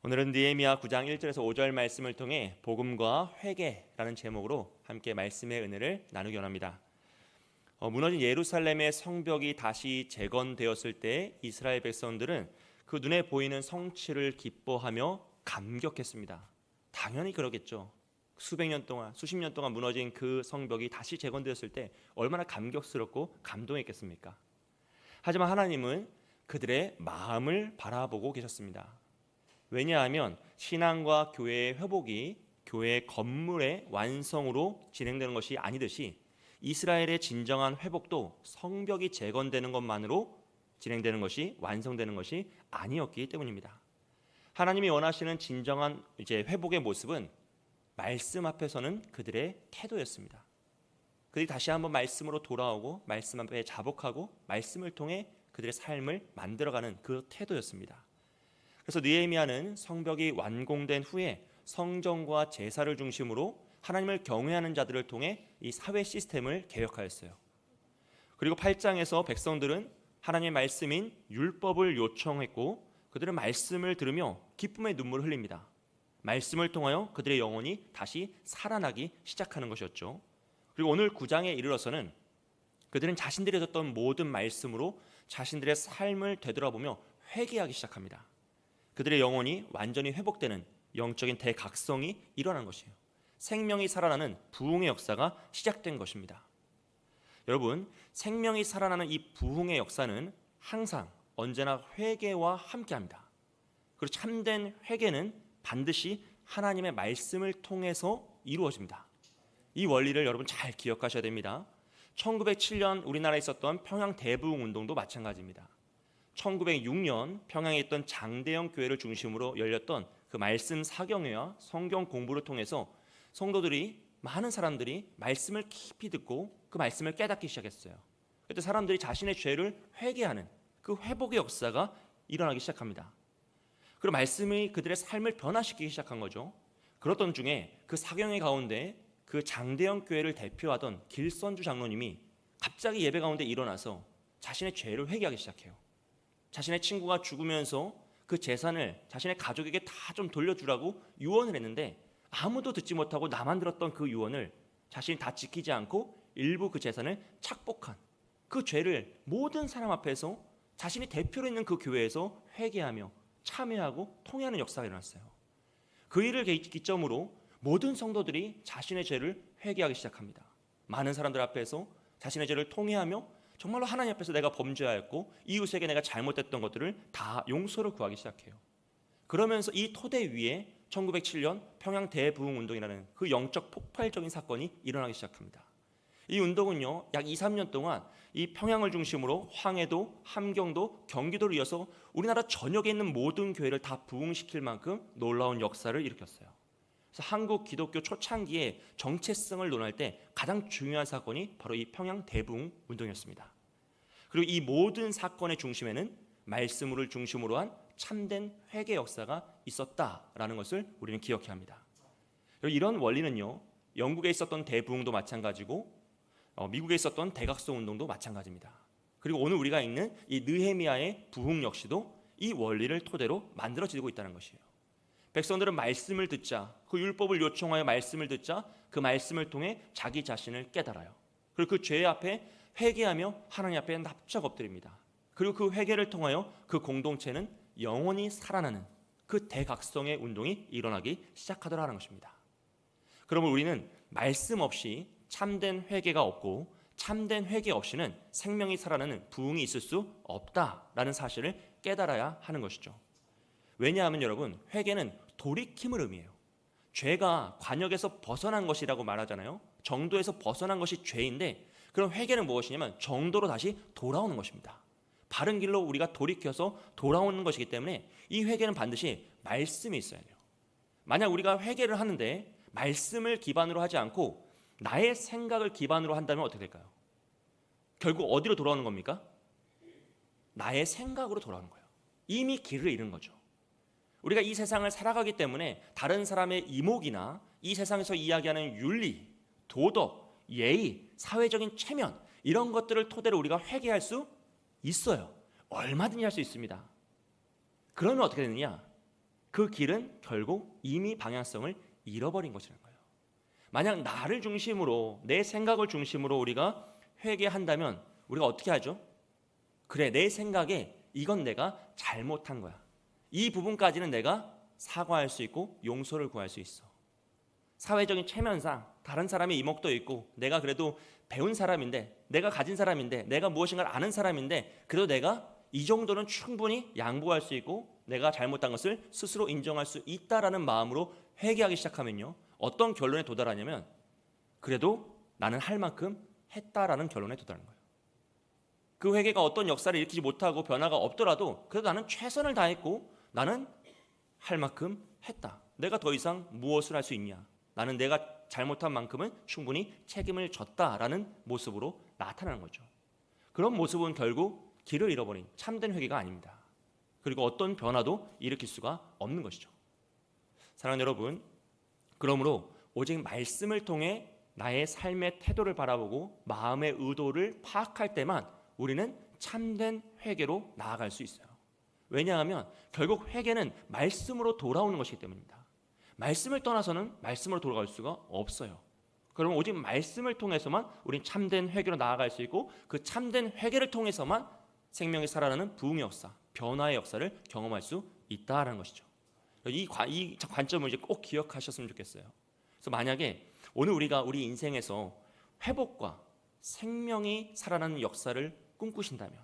오늘은 느헤미야 9장 1절에서 5절 말씀을 통해 복음과 회개라는 제목으로 함께 말씀의 은혜를 나누기 원합니다. 무너진 예루살렘의 성벽이 다시 재건되었을 때 이스라엘 백성들은 그 눈에 보이는 성취를 기뻐하며 감격했습니다. 당연히 그러겠죠. 수백 년 동안, 수십 년 동안 무너진 그 성벽이 다시 재건되었을 때 얼마나 감격스럽고 감동했겠습니까? 하지만 하나님은 그들의 마음을 바라보고 계셨습니다. 왜냐하면 신앙과 교회의 회복이 교회 건물의 완성으로 진행되는 것이 아니듯이 이스라엘의 진정한 회복도 성벽이 재건되는 것만으로 진행되는 것이 완성되는 것이 아니었기 때문입니다. 하나님이 원하시는 진정한 회복의 모습은 말씀 앞에서는 그들의 태도였습니다. 그들이 다시 한번 말씀으로 돌아오고 말씀 앞에 자복하고 말씀을 통해 그들의 삶을 만들어가는 그 태도였습니다. 그래서 느헤미야는 성벽이 완공된 후에 성전과 제사를 중심으로 하나님을 경외하는 자들을 통해 이 사회 시스템을 개혁하였어요. 그리고 8장에서 백성들은 하나님의 말씀인 율법을 요청했고 그들은 말씀을 들으며 기쁨의 눈물을 흘립니다. 말씀을 통하여 그들의 영혼이 다시 살아나기 시작하는 것이었죠. 그리고 오늘 9장에 이르러서는 그들은 자신들이 듣던 모든 말씀으로 자신들의 삶을 되돌아보며 회개하기 시작합니다. 그들의 영혼이 완전히 회복되는 영적인 대각성이 일어난 것이에요. 생명이 살아나는 부흥의 역사가 시작된 것입니다. 여러분, 생명이 살아나는 이 부흥의 역사는 항상 언제나 회개와 함께합니다. 그리고 참된 회개는 반드시 하나님의 말씀을 통해서 이루어집니다. 이 원리를 여러분 잘 기억하셔야 됩니다. 1907년 우리나라에 있었던 평양 대부흥 운동도 마찬가지입니다. 1906년 평양에 있던 장대영 교회를 중심으로 열렸던 그 말씀 사경회와 성경 공부를 통해서 성도들이 많은 사람들이 말씀을 깊이 듣고 그 말씀을 깨닫기 시작했어요. 그때 사람들이 자신의 죄를 회개하는 그 회복의 역사가 일어나기 시작합니다. 그리고 말씀이 그들의 삶을 변화시키기 시작한 거죠. 그렇던 중에 그 사경회 가운데 그 장대영 교회를 대표하던 길선주 장로님이 갑자기 예배 가운데 일어나서 자신의 죄를 회개하기 시작해요. 자신의 친구가 죽으면서 그 재산을 자신의 가족에게 다 좀 돌려주라고 유언을 했는데 아무도 듣지 못하고 나만 들었던 그 유언을 자신이 다 지키지 않고 일부 그 재산을 착복한 그 죄를 모든 사람 앞에서 자신이 대표로 있는 그 교회에서 회개하며 참회하고 통회하는 역사가 일어났어요. 그 일을 기점으로 모든 성도들이 자신의 죄를 회개하기 시작합니다. 많은 사람들 앞에서 자신의 죄를 통회하며 정말로 하나님 앞에서 내가 범죄하였고 이웃에게 내가 잘못했던 것들을 다 용서를 구하기 시작해요. 그러면서 이 토대 위에 1907년 평양 대부흥 운동이라는 그 영적 폭발적인 사건이 일어나기 시작합니다. 이 운동은요, 약 2, 3년 동안 이 평양을 중심으로 황해도, 함경도, 경기도를 이어서 우리나라 전역에 있는 모든 교회를 다 부흥시킬 만큼 놀라운 역사를 일으켰어요. 그래서 한국 기독교 초창기의 정체성을 논할 때 가장 중요한 사건이 바로 이 평양 대부흥 운동이었습니다. 그리고 이 모든 사건의 중심에는 말씀을 중심으로 한 참된 회개 역사가 있었다라는 것을 우리는 기억해야 합니다. 이런 원리는요, 영국에 있었던 대부흥도 마찬가지고 미국에 있었던 대각성 운동도 마찬가지입니다. 그리고 오늘 우리가 읽는 이 느헤미야의 부흥 역시도 이 원리를 토대로 만들어지고 있다는 것이에요. 백성들은 말씀을 듣자, 그 율법을 요청하여 말씀을 듣자 그 말씀을 통해 자기 자신을 깨달아요. 그리고 그 죄 앞에 회개하며 하나님 앞에 납작 엎드립니다. 그리고 그 회개를 통하여 그 공동체는 영원히 살아나는 그 대각성의 운동이 일어나기 시작하더라는 것입니다. 그러면 우리는 말씀 없이 참된 회개가 없고 참된 회개 없이는 생명이 살아나는 부흥이 있을 수 없다라는 사실을 깨달아야 하는 것이죠. 왜냐하면 여러분, 회개는 돌이킴을 의미해요. 죄가 관역에서 벗어난 것이라고 말하잖아요. 정도에서 벗어난 것이 죄인데, 그럼 회개는 무엇이냐면 정도로 다시 돌아오는 것입니다. 바른 길로 우리가 돌이켜서 돌아오는 것이기 때문에 이 회개는 반드시 말씀이 있어야 돼요. 만약 우리가 회개를 하는데 말씀을 기반으로 하지 않고 나의 생각을 기반으로 한다면 어떻게 될까요? 결국 어디로 돌아오는 겁니까? 나의 생각으로 돌아오는 거예요. 이미 길을 잃은 거죠. 우리가 이 세상을 살아가기 때문에 다른 사람의 이목이나 이 세상에서 이야기하는 윤리, 도덕, 예의, 사회적인 체면, 이런 것들을 토대로 우리가 회개할 수 있어요. 얼마든지 할 수 있습니다. 그러면 어떻게 되느냐? 그 길은 결국 이미 방향성을 잃어버린 것이라는 거예요. 만약 나를 중심으로, 내 생각을 중심으로 우리가 회개한다면 우리가 어떻게 하죠? 그래, 내 생각에 이건 내가 잘못한 거야. 이 부분까지는 내가 사과할 수 있고 용서를 구할 수 있어. 사회적인 체면상 다른 사람의 이목도 있고 내가 그래도 배운 사람인데, 내가 가진 사람인데, 내가 무엇인가를 아는 사람인데, 그래도 내가 이 정도는 충분히 양보할 수 있고 내가 잘못한 것을 스스로 인정할 수 있다라는 마음으로 회개하기 시작하면요, 어떤 결론에 도달하냐면 그래도 나는 할 만큼 했다라는 결론에 도달하는 거예요. 그 회개가 어떤 역사를 일으키지 못하고 변화가 없더라도 그래도 나는 최선을 다했고 나는 할 만큼 했다. 내가 더 이상 무엇을 할 수 있냐? 나는 내가 잘못한 만큼은 충분히 책임을 졌다라는 모습으로 나타나는 거죠. 그런 모습은 결국 길을 잃어버린 참된 회개가 아닙니다. 그리고 어떤 변화도 일으킬 수가 없는 것이죠. 사랑하는 여러분, 그러므로 오직 말씀을 통해 나의 삶의 태도를 바라보고 마음의 의도를 파악할 때만 우리는 참된 회개로 나아갈 수 있어요. 왜냐하면 결국 회개는 말씀으로 돌아오는 것이기 때문입니다. 말씀을 떠나서는 말씀으로 돌아갈 수가 없어요. 그러면 오직 말씀을 통해서만 우린 참된 회개로 나아갈 수 있고, 그 참된 회개를 통해서만 생명이 살아나는 부흥의 역사, 변화의 역사를 경험할 수 있다는 것이죠. 이 관점을 이제 꼭 기억하셨으면 좋겠어요. 그래서 만약에 오늘 우리가 우리 인생에서 회복과 생명이 살아나는 역사를 꿈꾸신다면,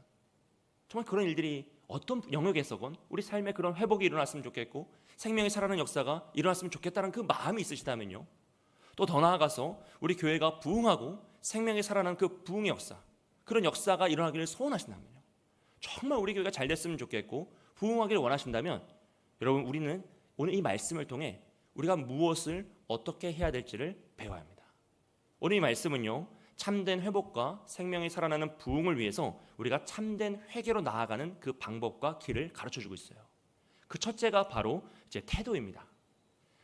정말 그런 일들이 어떤 영역에서건 우리 삶에 그런 회복이 일어났으면 좋겠고 생명이 살아나는 역사가 일어났으면 좋겠다는 그 마음이 있으시다면요, 또 더 나아가서 우리 교회가 부흥하고 생명이 살아나는 그 부흥의 역사, 그런 역사가 일어나기를 소원하신다면요, 정말 우리 교회가 잘 됐으면 좋겠고 부흥하기를 원하신다면, 여러분, 우리는 오늘 이 말씀을 통해 우리가 무엇을 어떻게 해야 될지를 배워야 합니다. 오늘 이 말씀은요, 참된 회복과 생명이 살아나는 부흥을 위해서 우리가 참된 회개로 나아가는 그 방법과 길을 가르쳐주고 있어요. 그 첫째가 바로 이제 태도입니다.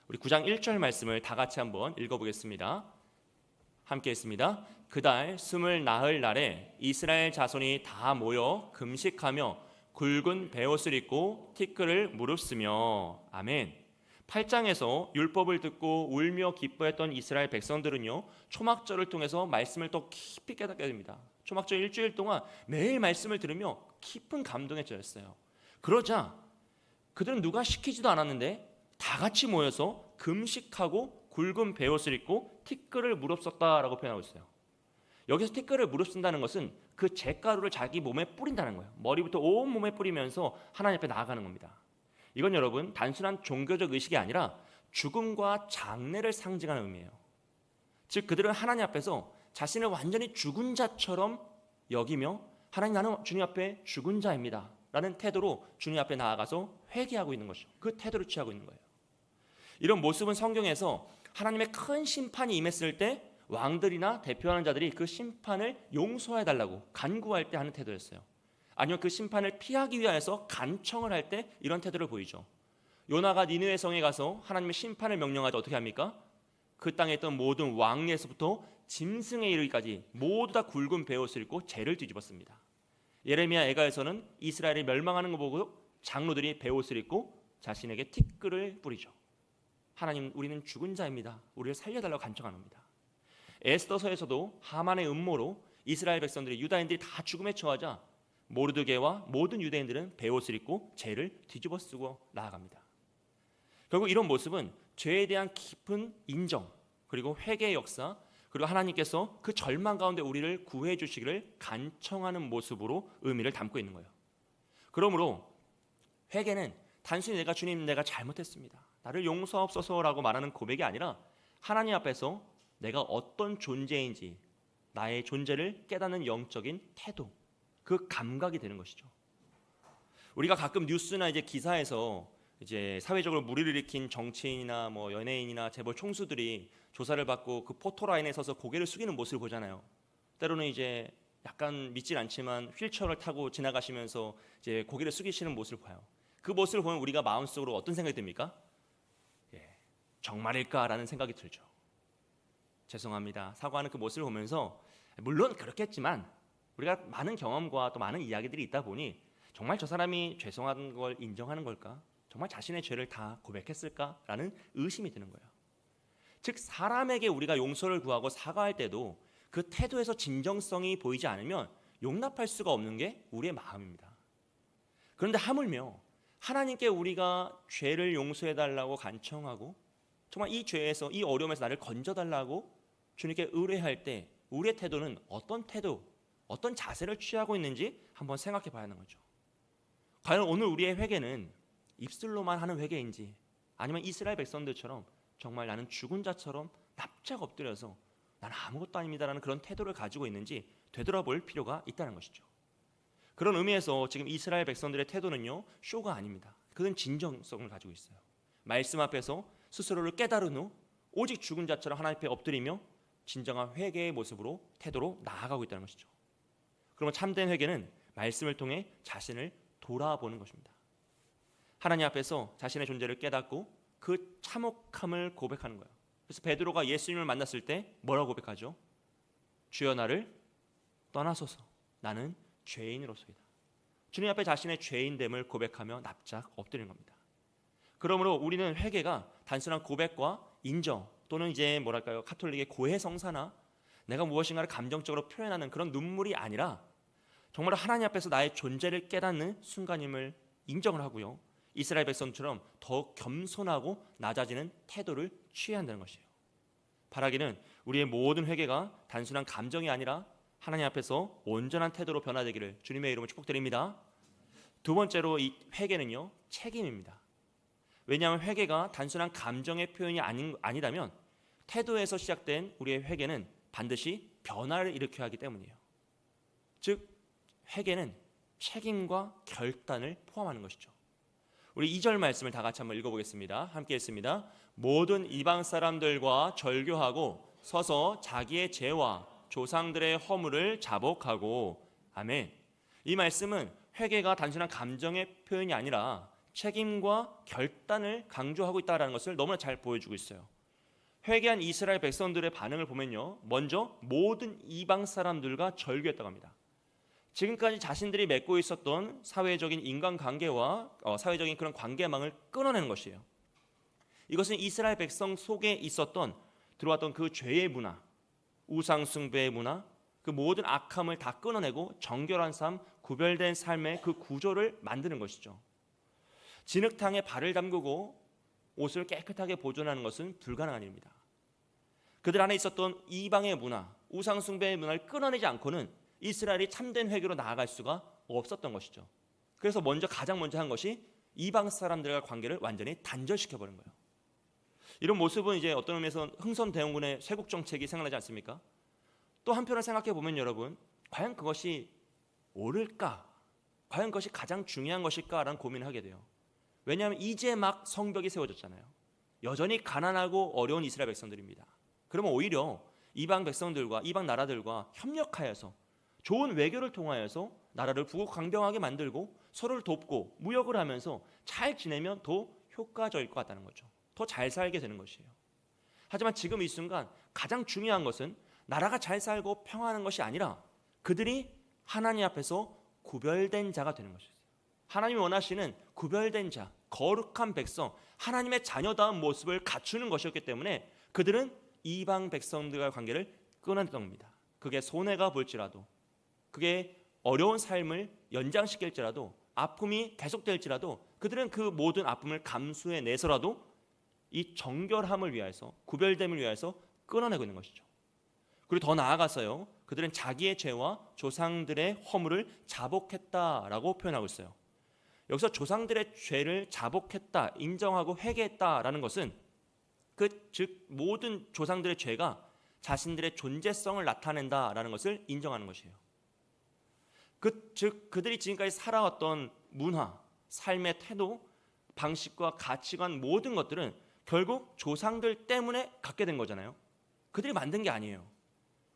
우리 9장 1절 말씀을 다 같이 한번 읽어보겠습니다. 함께 했습니다. 그달 스물 나흘 날에 이스라엘 자손이 다 모여 금식하며 굵은 베옷을 입고 티끌을 무릅쓰며. 아멘. 8장에서 율법을 듣고 울며 기뻐했던 이스라엘 백성들은요, 초막절을 통해서 말씀을 더 깊이 깨닫게 됩니다. 초막절 일주일 동안 매일 말씀을 들으며 깊은 감동에 젖었어요. 그러자 그들은 누가 시키지도 않았는데 다 같이 모여서 금식하고 굵은 베옷을 입고 티끌을 무릅썼다라고 표현하고 있어요. 여기서 티끌을 무릅쓴다는 것은 그 잿가루를 자기 몸에 뿌린다는 거예요. 머리부터 온 몸에 뿌리면서 하나님 앞에 나아가는 겁니다. 이건 여러분 단순한 종교적 의식이 아니라 죽음과 장례를 상징하는 의미예요. 즉 그들은 하나님 앞에서 자신을 완전히 죽은 자처럼 여기며, 하나님, 나는 주님 앞에 죽은 자입니다 라는 태도로 주님 앞에 나아가서 회개하고 있는 것이죠. 그 태도를 취하고 있는 거예요. 이런 모습은 성경에서 하나님의 큰 심판이 임했을 때 왕들이나 대표하는 자들이 그 심판을 용서해달라고 간구할 때 하는 태도였어요. 아니면 그 심판을 피하기 위하여서 간청을 할 때 이런 태도를 보이죠. 요나가 니느웨 성에 가서 하나님의 심판을 명령하자 어떻게 합니까? 그 땅에 있던 모든 왕에서부터 짐승에 이르기까지 모두 다 굵은 베옷을 입고 재를 뒤집었습니다. 예레미야 애가에서는 이스라엘이 멸망하는 거 보고 장로들이 베옷을 입고 자신에게 티끌을 뿌리죠. 하나님, 우리는 죽은 자입니다. 우리를 살려달라고 간청합니다. 에스더서에서도 하만의 음모로 이스라엘 백성들이, 유다인들이 다 죽음에 처하자 모르드게와 모든 유대인들은 베옷을 입고 죄를 뒤집어 쓰고 나아갑니다. 결국 이런 모습은 죄에 대한 깊은 인정, 그리고 회개의 역사, 그리고 하나님께서 그 절망 가운데 우리를 구해 주시기를 간청하는 모습으로 의미를 담고 있는 거예요. 그러므로 회개는 단순히 내가 잘못했습니다, 나를 용서하옵소서라고 말하는 고백이 아니라 하나님 앞에서 내가 어떤 존재인지 나의 존재를 깨닫는 영적인 태도, 그 감각이 되는 것이죠. 우리가 가끔 뉴스나 이제 기사에서 이제 사회적으로 물의를 일으킨 정치인이나 뭐 연예인이나 재벌 총수들이 조사를 받고 그 포토라인에 서서 고개를 숙이는 모습을 보잖아요. 때로는 이제 약간 믿질 않지만 휠체어를 타고 지나가시면서 이제 고개를 숙이시는 모습을 봐요. 그 모습을 보면 우리가 마음속으로 어떤 생각이 듭니까? 정말일까라는 생각이 들죠. 죄송합니다, 사과하는 그 모습을 보면서, 물론 그렇겠지만 우리가 많은 경험과 또 많은 이야기들이 있다 보니 정말 저 사람이 죄송한 걸 인정하는 걸까? 정말 자신의 죄를 다 고백했을까라는 의심이 드는 거예요. 즉 사람에게 우리가 용서를 구하고 사과할 때도 그 태도에서 진정성이 보이지 않으면 용납할 수가 없는 게 우리의 마음입니다. 그런데 하물며 하나님께 우리가 죄를 용서해달라고 간청하고 정말 이 죄에서, 이 어려움에서 나를 건져달라고 주님께 의뢰할 때 우리의 태도는 어떤 태도, 어떤 자세를 취하고 있는지 한번 생각해 봐야 하는 거죠. 과연 오늘 우리의 회개는 입술로만 하는 회개인지, 아니면 이스라엘 백성들처럼 정말 나는 죽은 자처럼 납작 엎드려서 나는 아무것도 아닙니다라는 그런 태도를 가지고 있는지 되돌아볼 필요가 있다는 것이죠. 그런 의미에서 지금 이스라엘 백성들의 태도는요, 쇼가 아닙니다. 그건 진정성을 가지고 있어요. 말씀 앞에서 스스로를 깨달은 후 오직 죽은 자처럼 하나님 앞에 엎드리며 진정한 회개의 모습으로, 태도로 나아가고 있다는 것이죠. 그러면 참된 회개는 말씀을 통해 자신을 돌아보는 것입니다. 하나님 앞에서 자신의 존재를 깨닫고 그 참혹함을 고백하는 거예요. 그래서 베드로가 예수님을 만났을 때 뭐라고 고백하죠? 주여 나를 떠나소서, 나는 죄인으로소이다. 주님 앞에 자신의 죄인됨을 고백하며 납작 엎드리는 겁니다. 그러므로 우리는 회개가 단순한 고백과 인정, 또는 이제 뭐랄까요, 카톨릭의 고해 성사나 내가 무엇인가를 감정적으로 표현하는 그런 눈물이 아니라 정말 하나님 앞에서 나의 존재를 깨닫는 순간임을 인정을 하고요, 이스라엘 백성처럼 더 겸손하고 낮아지는 태도를 취해야 한다는 것이에요. 바라기는 우리의 모든 회개가 단순한 감정이 아니라 하나님 앞에서 온전한 태도로 변화되기를 주님의 이름으로 축복드립니다. 두 번째로 이 회개는요, 책임입니다. 왜냐하면 회개가 단순한 감정의 표현이 아니다면 태도에서 시작된 우리의 회개는 반드시 변화를 일으켜야 하기 때문이에요. 즉 회개는 책임과 결단을 포함하는 것이죠. 우리 2절 말씀을 다 같이 한번 읽어보겠습니다. 함께 읽습니다. 모든 이방 사람들과 절교하고 서서 자기의 죄와 조상들의 허물을 자복하고. 아멘. 이 말씀은 회개가 단순한 감정의 표현이 아니라 책임과 결단을 강조하고 있다는 것을 너무나 잘 보여주고 있어요. 회개한 이스라엘 백성들의 반응을 보면요, 먼저 모든 이방 사람들과 절교했다고 합니다. 지금까지 자신들이 맺고 있었던 사회적인 인간관계와 사회적인 그런 관계망을 끊어내는 것이에요. 이것은 이스라엘 백성 속에 있었던 들어왔던 그 죄의 문화, 우상 숭배의 문화, 그 모든 악함을 다 끊어내고 정결한 삶, 구별된 삶의 그 구조를 만드는 것이죠. 진흙탕에 발을 담그고 옷을 깨끗하게 보존하는 것은 불가능한 일입니다. 그들 안에 있었던 이방의 문화, 우상 숭배의 문화를 끊어내지 않고는 이스라엘이 참된 회개로 나아갈 수가 없었던 것이죠. 그래서 가장 먼저 한 것이 이방 사람들과 관계를 완전히 단절시켜버린 거예요. 이런 모습은 이제 어떤 의미에서 흥선대원군의 쇄국 정책이 생각나지 않습니까? 또 한편으로 생각해 보면 여러분, 과연 그것이 옳을까? 과연 그것이 가장 중요한 것일까라는 고민을 하게 돼요. 왜냐하면 이제 막 성벽이 세워졌잖아요. 여전히 가난하고 어려운 이스라엘 백성들입니다. 그러면 오히려 이방 백성들과 이방 나라들과 협력하여서 좋은 외교를 통하여서 나라를 부강병하게 만들고 서로를 돕고 무역을 하면서 잘 지내면 더 효과적일 것 같다는 거죠. 더 잘 살게 되는 것이에요. 하지만 지금 이 순간 가장 중요한 것은 나라가 잘 살고 평화하는 것이 아니라 그들이 하나님 앞에서 구별된 자가 되는 것이에요. 하나님이 원하시는 구별된 자, 거룩한 백성, 하나님의 자녀다운 모습을 갖추는 것이었기 때문에 그들은 이방 백성들과의 관계를 끊어냈던 겁니다. 그게 손해가 볼지라도, 그게 어려운 삶을 연장시킬지라도, 아픔이 계속될지라도 그들은 그 모든 아픔을 감수해내서라도 이 정결함을 위해서, 구별됨을 위해서 끊어내고 있는 것이죠. 그리고 더 나아가서요, 그들은 자기의 죄와 조상들의 허물을 자복했다라고 표현하고 있어요. 여기서 조상들의 죄를 자복했다, 인정하고 회개했다라는 것은 즉 모든 조상들의 죄가 자신들의 존재성을 나타낸다라는 것을 인정하는 것이에요. 즉 그들이 지금까지 살아왔던 문화, 삶의 태도, 방식과 가치관 모든 것들은 결국 조상들 때문에 갖게 된 거잖아요. 그들이 만든 게 아니에요.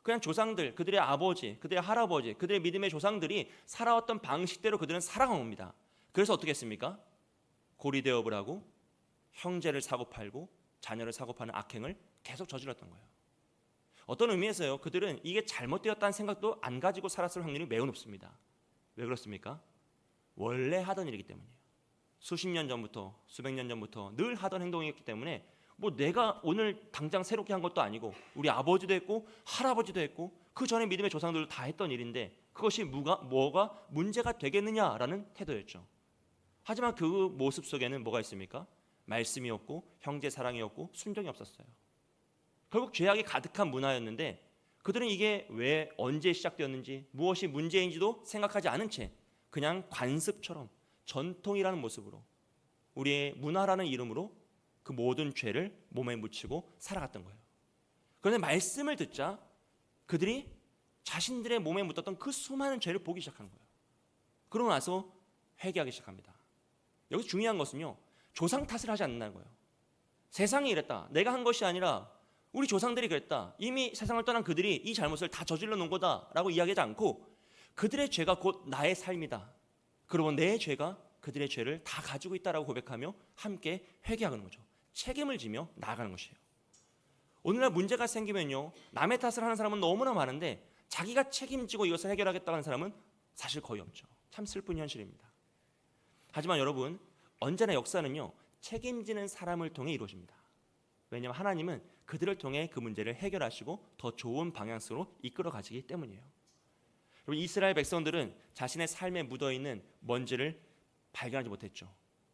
그냥 조상들, 그들의 아버지, 그들의 할아버지, 그들의 믿음의 조상들이 살아왔던 방식대로 그들은 살아간 겁니다. 그래서 어떻게 했습니까? 고리대업을 하고 형제를 사고팔고 자녀를 사고파는 악행을 계속 저질렀던 거예요. 어떤 의미에서요, 그들은 이게 잘못되었다는 생각도 안 가지고 살았을 확률이 매우 높습니다. 왜 그렇습니까? 원래 하던 일이기 때문이에요. 수십 년 전부터, 수백 년 전부터 늘 하던 행동이었기 때문에 뭐 내가 오늘 당장 새롭게 한 것도 아니고 우리 아버지도 했고 할아버지도 했고 그 전에 믿음의 조상들도 다 했던 일인데 그것이 뭐가 문제가 되겠느냐라는 태도였죠. 하지만 그 모습 속에는 뭐가 있습니까? 말씀이었고 형제 사랑이었고 순종이 없었어요. 결국 죄악이 가득한 문화였는데 그들은 이게 왜 언제 시작되었는지 무엇이 문제인지도 생각하지 않은 채 그냥 관습처럼 전통이라는 모습으로 우리의 문화라는 이름으로 그 모든 죄를 몸에 묻히고 살아갔던 거예요. 그런데 말씀을 듣자 그들이 자신들의 몸에 묻었던 그 수많은 죄를 보기 시작하는 거예요. 그러고 나서 회개하기 시작합니다. 여기서 중요한 것은요, 조상 탓을 하지 않는다는 거예요. 세상이 이랬다, 내가 한 것이 아니라 우리 조상들이 그랬다, 이미 세상을 떠난 그들이 이 잘못을 다 저질러 놓은 거다라고 이야기하지 않고 그들의 죄가 곧 나의 삶이다, 그리고 내 죄가 그들의 죄를 다 가지고 있다라고 고백하며 함께 회개하는 거죠. 책임을 지며 나아가는 것이에요. 오늘날 문제가 생기면요, 남의 탓을 하는 사람은 너무나 많은데 자기가 책임지고 이것을 해결하겠다는 사람은 사실 거의 없죠. 참 슬픈 현실입니다. 하지만 여러분, 언제나 역사는요, 책임지는 사람을 통해 이루어집니다. 왜냐하면 하나님은 그들을 통해 그 문제를 해결하시고 더 좋은 방향으로 이끌어 가시기 때문이에요. 여러분, 이스라엘 백성들은 자신의 삶에 묻어있는 먼지를 발견하지 못했죠.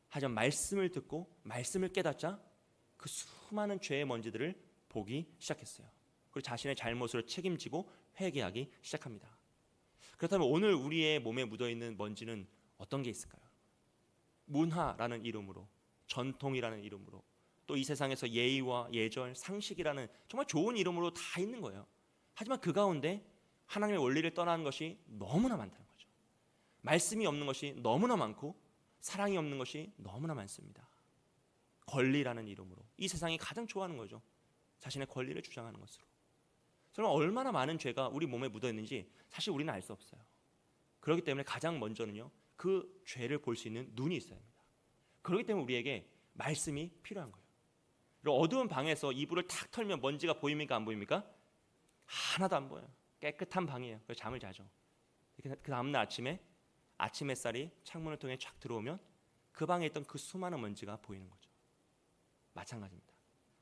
하지만 말씀을 듣고 말씀을 깨닫자 그 수많은 죄의 먼지들을 보기 시작했어요. 그리고 자신의 잘못을 책임지고 회개하기 시작합니다. 그렇다면 오늘 우리의 몸에 묻어있는 먼지는 어떤 게 있을까요? 문화라는 이름으로, 전통이라는 이름으로, 또 이 세상에서 예의와 예절, 상식이라는 정말 좋은 이름으로 다 있는 거예요. 하지만 그 가운데 하나님의 원리를 떠나는 것이 너무나 많다는 거죠. 말씀이 없는 것이 너무나 많고 사랑이 없는 것이 너무나 많습니다. 권리라는 이름으로 이 세상이 가장 좋아하는 거죠. 자신의 권리를 주장하는 것으로. 정말 얼마나 많은 죄가 우리 몸에 묻어있는지 사실 우리는 알 수 없어요. 그렇기 때문에 가장 먼저는요, 그 죄를 볼 수 있는 눈이 있어야 합니다. 그렇기 때문에 우리에게 말씀이 필요한 거예요. 그리고 어두운 방에서 이불을 탁 털면 먼지가 보입니까 안 보입니까? 하나도 안 보여요. 깨끗한 방이에요. 그래서 잠을 자죠. 그 다음날 아침 햇살이 창문을 통해 쫙 들어오면 그 방에 있던 그 수많은 먼지가 보이는 거죠. 마찬가지입니다.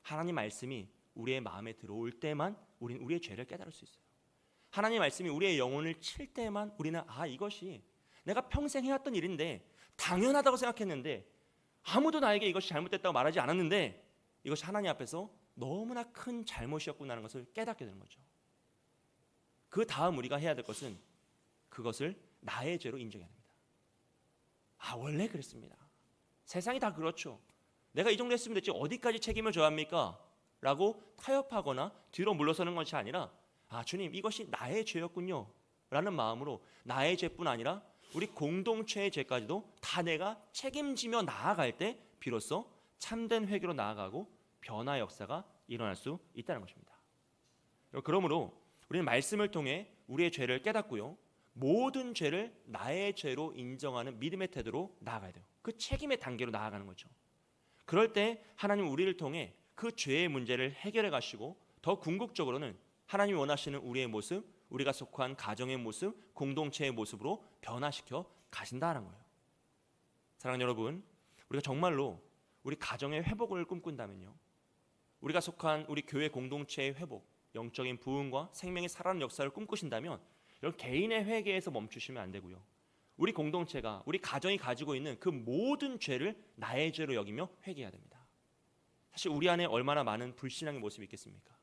하나님 말씀이 우리의 마음에 들어올 때만 우리는 우리의 죄를 깨달을 수 있어요. 하나님 말씀이 우리의 영혼을 칠 때만 우리는 이것이 내가 평생 해왔던 일인데 당연하다고 생각했는데 아무도 나에게 이것이 잘못됐다고 말하지 않았는데 이것이 하나님 앞에서 너무나 큰 잘못이었구나라는 것을 깨닫게 되는 거죠. 그 다음 우리가 해야 될 것은 그것을 나의 죄로 인정해야 됩니다. 원래 그랬습니다. 세상이 다 그렇죠. 내가 이 정도 했으면 됐지 어디까지 책임을 져야 합니까? 라고 타협하거나 뒤로 물러서는 것이 아니라 주님, 이것이 나의 죄였군요 라는 마음으로 나의 죄뿐 아니라 우리 공동체의 죄까지도 다 내가 책임지며 나아갈 때 비로소 참된 회개로 나아가고 변화의 역사가 일어날 수 있다는 것입니다. 그러므로 우리는 말씀을 통해 우리의 죄를 깨닫고요, 모든 죄를 나의 죄로 인정하는 믿음의 태도로 나아가야 돼요. 그 책임의 단계로 나아가는 거죠. 그럴 때 하나님은 우리를 통해 그 죄의 문제를 해결해 가시고 더 궁극적으로는 하나님이 원하시는 우리의 모습, 우리가 속한 가정의 모습, 공동체의 모습으로 변화시켜 가신다는 거예요. 사랑하는 여러분, 우리가 정말로 우리 가정의 회복을 꿈꾼다면요, 우리가 속한 우리 교회 공동체의 회복, 영적인 부흥과 생명이 살아나는 역사를 꿈꾸신다면 이런 개인의 회개에서 멈추시면 안 되고요, 우리 공동체가, 우리 가정이 가지고 있는 그 모든 죄를 나의 죄로 여기며 회개해야 됩니다. 사실 우리 안에 얼마나 많은 불신앙의 모습이 있겠습니까?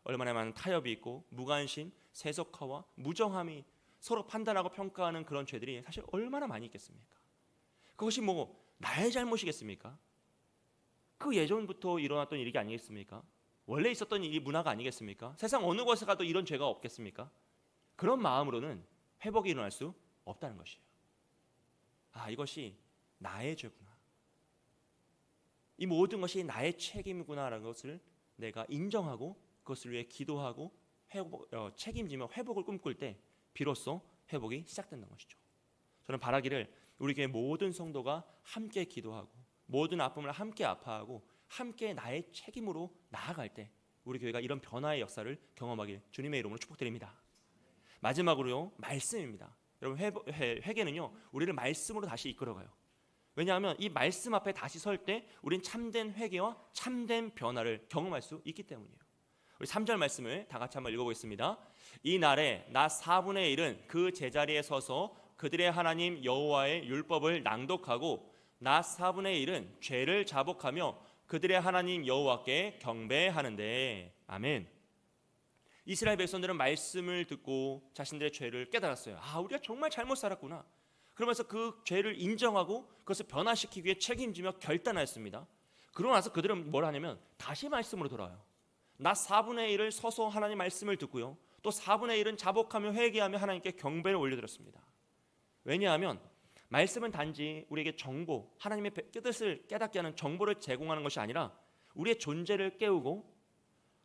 얼마나 많은 타협이 있고 무관심, 세속화와 무정함이 서로 판단하고 평가하는 그런 죄들이 사실 얼마나 많이 있겠습니까? 그것이 나의 잘못이겠습니까? 그 예전부터 일어났던 일이 아니겠습니까? 원래 있었던 이 문화가 아니겠습니까? 세상 어느 곳에 가도 이런 죄가 없겠습니까? 그런 마음으로는 회복이 일어날 수 없다는 것이에요. 이것이 나의 죄구나, 이 모든 것이 나의 책임이구나라는 것을 내가 인정하고 그것을 위해 기도하고 책임지며 회복을 꿈꿀 때 비로소 회복이 시작된다는 것이죠. 저는 바라기를 우리 교회 모든 성도가 함께 기도하고 모든 아픔을 함께 아파하고 함께 나의 책임으로 나아갈 때 우리 교회가 이런 변화의 역사를 경험하길 주님의 이름으로 축복드립니다. 마지막으로요, 말씀입니다. 여러분, 회개는요, 우리를 말씀으로 다시 이끌어가요. 왜냐하면 이 말씀 앞에 다시 설 때 우린 참된 회개와 참된 변화를 경험할 수 있기 때문이에요. 우리 3절 말씀을 다 같이 한번 읽어보겠습니다. 이 날에 나 4분의 1은 그 제자리에 서서 그들의 하나님 여호와의 율법을 낭독하고 나 4분의 1은 죄를 자복하며 그들의 하나님 여호와께 경배하는데. 아멘. 이스라엘 백성들은 말씀을 듣고 자신들의 죄를 깨달았어요. 우리가 정말 잘못 살았구나. 그러면서 그 죄를 인정하고 그것을 변화시키기 위해 책임지며 결단하였습니다. 그러고 나서 그들은 뭘 하냐면 다시 말씀으로 돌아와요. 나 4분의 1을 서서 하나님 말씀을 듣고요, 또 4분의 1은 자복하며 회개하며 하나님께 경배를 올려드렸습니다. 왜냐하면 말씀은 단지 우리에게 정보, 하나님의 뜻을 깨닫게 하는 정보를 제공하는 것이 아니라 우리의 존재를 깨우고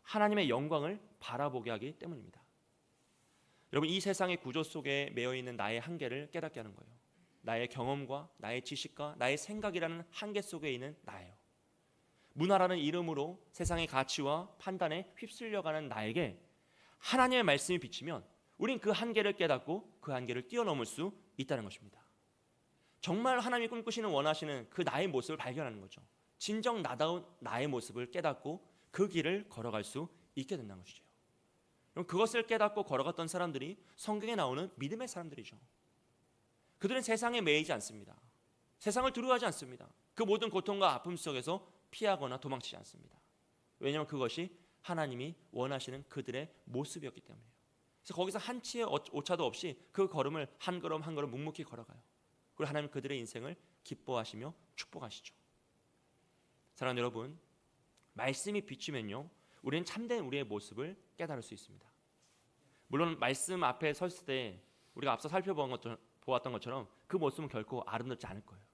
하나님의 영광을 바라보게 하기 때문입니다. 여러분, 이 세상의 구조 속에 매여 있는 나의 한계를 깨닫게 하는 거예요. 나의 경험과 나의 지식과 나의 생각이라는 한계 속에 있는 나예요. 문화라는 이름으로 세상의 가치와 판단에 휩쓸려가는 나에게 하나님의 말씀이 비치면 우린 그 한계를 깨닫고 그 한계를 뛰어넘을 수 있다는 것입니다. 정말 하나님이 꿈꾸시는 원하시는 그 나의 모습을 발견하는 거죠. 진정 나다운 나의 모습을 깨닫고 그 길을 걸어갈 수 있게 된다는 것이죠. 그럼 그것을 깨닫고 걸어갔던 사람들이 성경에 나오는 믿음의 사람들이죠. 그들은 세상에 매이지 않습니다. 세상을 두려워하지 않습니다. 그 모든 고통과 아픔 속에서 피하거나 도망치지 않습니다. 왜냐하면 그것이 하나님이 원하시는 그들의 모습이었기 때문이에요. 그래서 거기서 한치의 오차도 없이 그 걸음을 한 걸음 한 걸음 묵묵히 걸어가요. 그리고 하나님 그들의 인생을 기뻐하시며 축복하시죠. 사랑하는 여러분, 말씀이 비추면요, 우리는 참된 우리의 모습을 깨달을 수 있습니다. 물론 말씀 앞에 섰을 때 우리가 앞서 살펴보았던 것처럼 그 모습은 결코 아름답지 않을 거예요.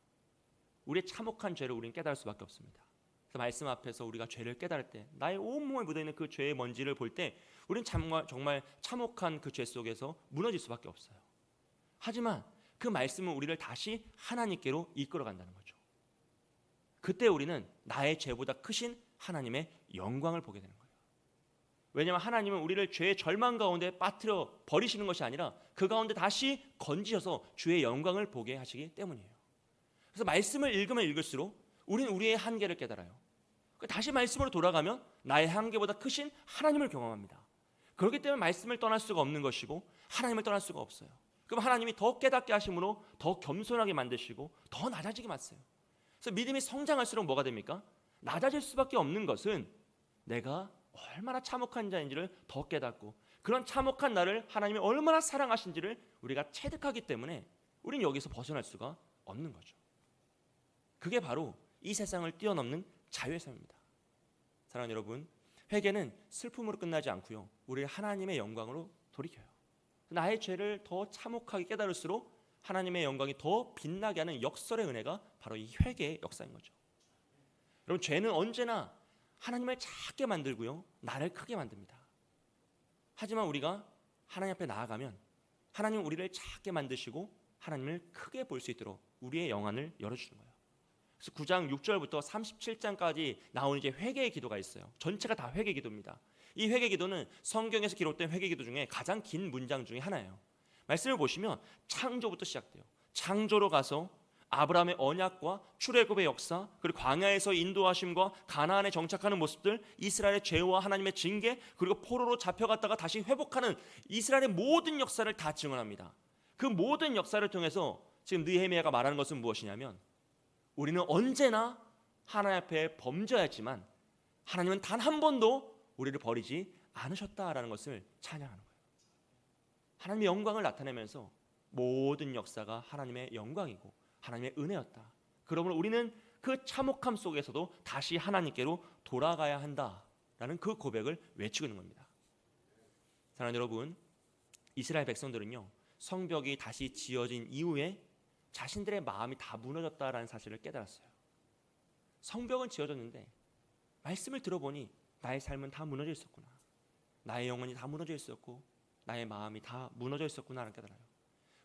우리의 참혹한 죄를 우리는 깨달을 수밖에 없습니다. 그래서 말씀 앞에서 우리가 죄를 깨달을 때, 나의 온몸에 묻어있는 그 죄의 먼지를 볼 때 우리는 정말 참혹한 그 죄 속에서 무너질 수밖에 없어요. 하지만 그 말씀은 우리를 다시 하나님께로 이끌어간다는 거죠. 그때 우리는 나의 죄보다 크신 하나님의 영광을 보게 되는 거예요. 왜냐하면 하나님은 우리를 죄의 절망 가운데 빠뜨려 버리시는 것이 아니라 그 가운데 다시 건지셔서 주의 영광을 보게 하시기 때문이에요. 그래서 말씀을 읽으면 읽을수록 우리는 우리의 한계를 깨달아요. 다시 말씀으로 돌아가면 나의 한계보다 크신 하나님을 경험합니다. 그렇기 때문에 말씀을 떠날 수가 없는 것이고 하나님을 떠날 수가 없어요. 그럼 하나님이 더 깨닫게 하심으로 더 겸손하게 만드시고 더 낮아지게 만드세요. 그래서 믿음이 성장할수록 뭐가 됩니까? 낮아질 수밖에 없는 것은 내가 얼마나 참혹한 자인지를 더 깨닫고 그런 참혹한 나를 하나님이 얼마나 사랑하신지를 우리가 체득하기 때문에 우리는 여기서 벗어날 수가 없는 거죠. 그게 바로 이 세상을 뛰어넘는 자유의 삶입니다. 사랑하는 여러분, 회개는 슬픔으로 끝나지 않고요, 우리를 하나님의 영광으로 돌이켜요. 나의 죄를 더 참혹하게 깨달을수록 하나님의 영광이 더 빛나게 하는 역설의 은혜가 바로 이 회개의 역사인 거죠. 여러분, 죄는 언제나 하나님을 작게 만들고요, 나를 크게 만듭니다. 하지만 우리가 하나님 앞에 나아가면 하나님은 우리를 작게 만드시고 하나님을 크게 볼 수 있도록 우리의 영안을 열어주는 거예요. 그래서 9장 6절부터 37장까지 나오는 이제 회개의 기도가 있어요. 전체가 다 회개 기도입니다. 이 회개 기도는 성경에서 기록된 회개 기도 중에 가장 긴 문장 중에 하나예요. 말씀을 보시면 창조부터 시작돼요. 창조로 가서 아브라함의 언약과 출애굽의 역사, 그리고 광야에서 인도하심과 가나안에 정착하는 모습들, 이스라엘의 죄와 하나님의 징계, 그리고 포로로 잡혀갔다가 다시 회복하는 이스라엘의 모든 역사를 다 증언합니다. 그 모든 역사를 통해서 지금 느헤미야가 말하는 것은 무엇이냐면 우리는 언제나 하나님 앞에 범죄했지만 하나님은 단 한 번도 우리를 버리지 않으셨다라는 것을 찬양하는 거예요. 하나님의 영광을 나타내면서 모든 역사가 하나님의 영광이고 하나님의 은혜였다. 그러므로 우리는 그 참혹함 속에서도 다시 하나님께로 돌아가야 한다라는 그 고백을 외치고 있는 겁니다. 사랑하는 여러분, 이스라엘 백성들은요, 성벽이 다시 지어진 이후에 자신들의 마음이 다 무너졌다라는 사실을 깨달았어요. 성벽은 지어졌는데 말씀을 들어보니 나의 삶은 다 무너져 있었구나. 나의 영혼이 다 무너져 있었고 나의 마음이 다 무너져 있었구나를 깨달아요.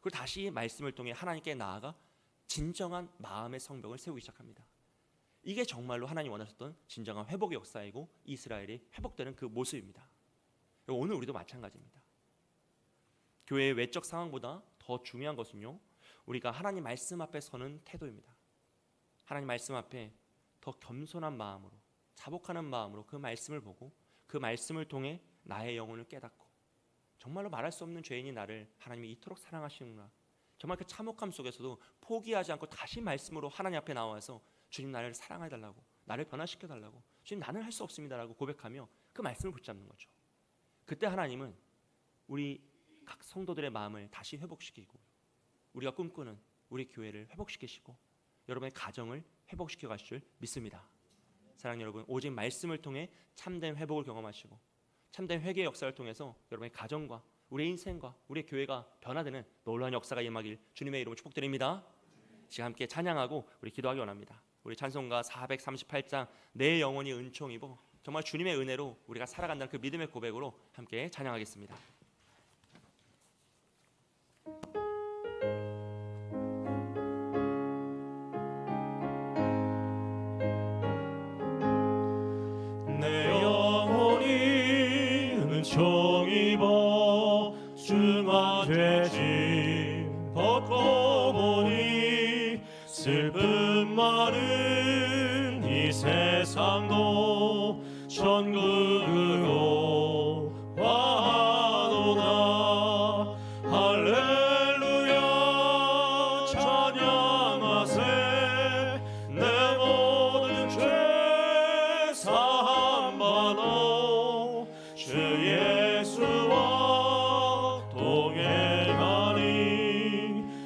그리고 다시 말씀을 통해 하나님께 나아가 진정한 마음의 성벽을 세우기 시작합니다. 이게 정말로 하나님 원하셨던 진정한 회복의 역사이고 이스라엘이 회복되는 그 모습입니다. 오늘 우리도 마찬가지입니다. 교회의 외적 상황보다 더 중요한 것은요, 우리가 하나님 말씀 앞에 서는 태도입니다. 하나님 말씀 앞에 더 겸손한 마음으로, 자복하는 마음으로 그 말씀을 보고 그 말씀을 통해 나의 영혼을 깨닫고 정말로 말할 수 없는 죄인이 나를 하나님이 이토록 사랑하시는구나, 정말 그 참혹함 속에서도 포기하지 않고 다시 말씀으로 하나님 앞에 나와서 주님 나를 사랑해달라고, 나를 변화시켜달라고, 주님 나는 할 수 없습니다라고 고백하며 그 말씀을 붙잡는 거죠. 그때 하나님은 우리 각 성도들의 마음을 다시 회복시키고 우리가 꿈꾸는 우리 교회를 회복시키시고 여러분의 가정을 회복시켜 가실 줄 믿습니다. 사랑하는 여러분, 오직 말씀을 통해 참된 회복을 경험하시고 참된 회개의 역사를 통해서 여러분의 가정과 우리의 인생과 우리의 교회가 변화되는 놀라운 역사가 임하길 주님의 이름으로 축복드립니다. 지금 함께 찬양하고 우리 기도하기 원합니다. 우리 찬송가 438장 내 영혼이 은총이고, 정말 주님의 은혜로 우리가 살아간다는 그 믿음의 고백으로 함께 찬양하겠습니다. 내 영혼이 은총입어 중한 죄짐 벗고 보니 슬픔 많은 이 세상도 천국으로 와도다. 할렐루야 찬양하세. 내 모든 죄 사함받아 주 예수와 동행하니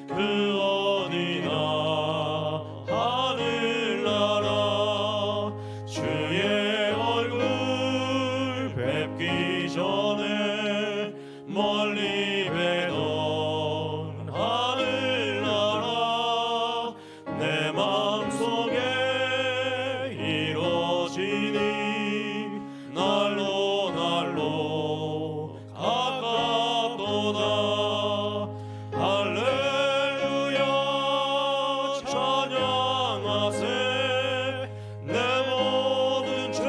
그 어디나 하늘나라 주의 얼굴 뵙기 전에 멀리 뵈던 하늘나라 내 마음속에 이루어지니 날로 날로 가깝도다. 할렐루야 찬양하세. 내 모든 죄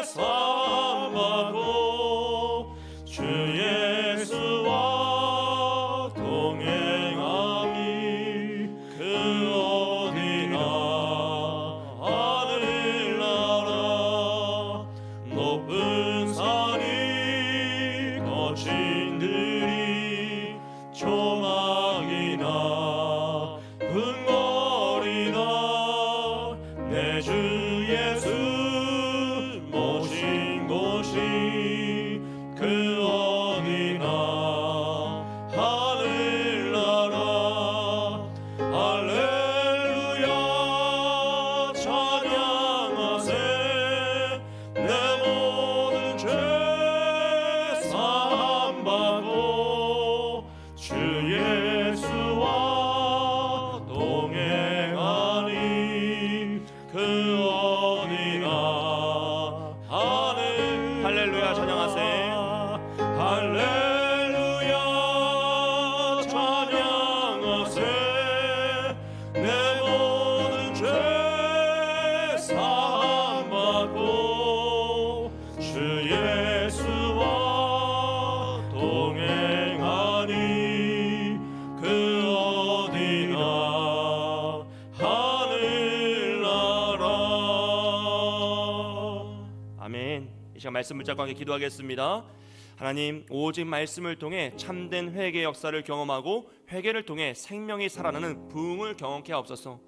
사함받고 주 예수와 동행하니 그 어디나 하늘나라 높은 산이 거친 들이 조망이나 흥거리나 내 주 예수 모신 곳이 그 어디나 하늘나라. 할렐루야 찬양하세. 내 모든 죄 사함받고 주 예수와 동행하니 그 어디나 하늘. 할렐루야 찬양하세. 할렐루야 찬양하세. 내 모든 죄 사함받고 주 예수와 동행하니 그 어디나 하늘나라. 아멘. 이 시간 말씀 붙잡고 함께 기도하겠습니다. 하나님, 오직 말씀을 통해 참된 회개의 역사를 경험하고 회개를 통해 생명이 살아나는 부흥을 경험케 하옵소서.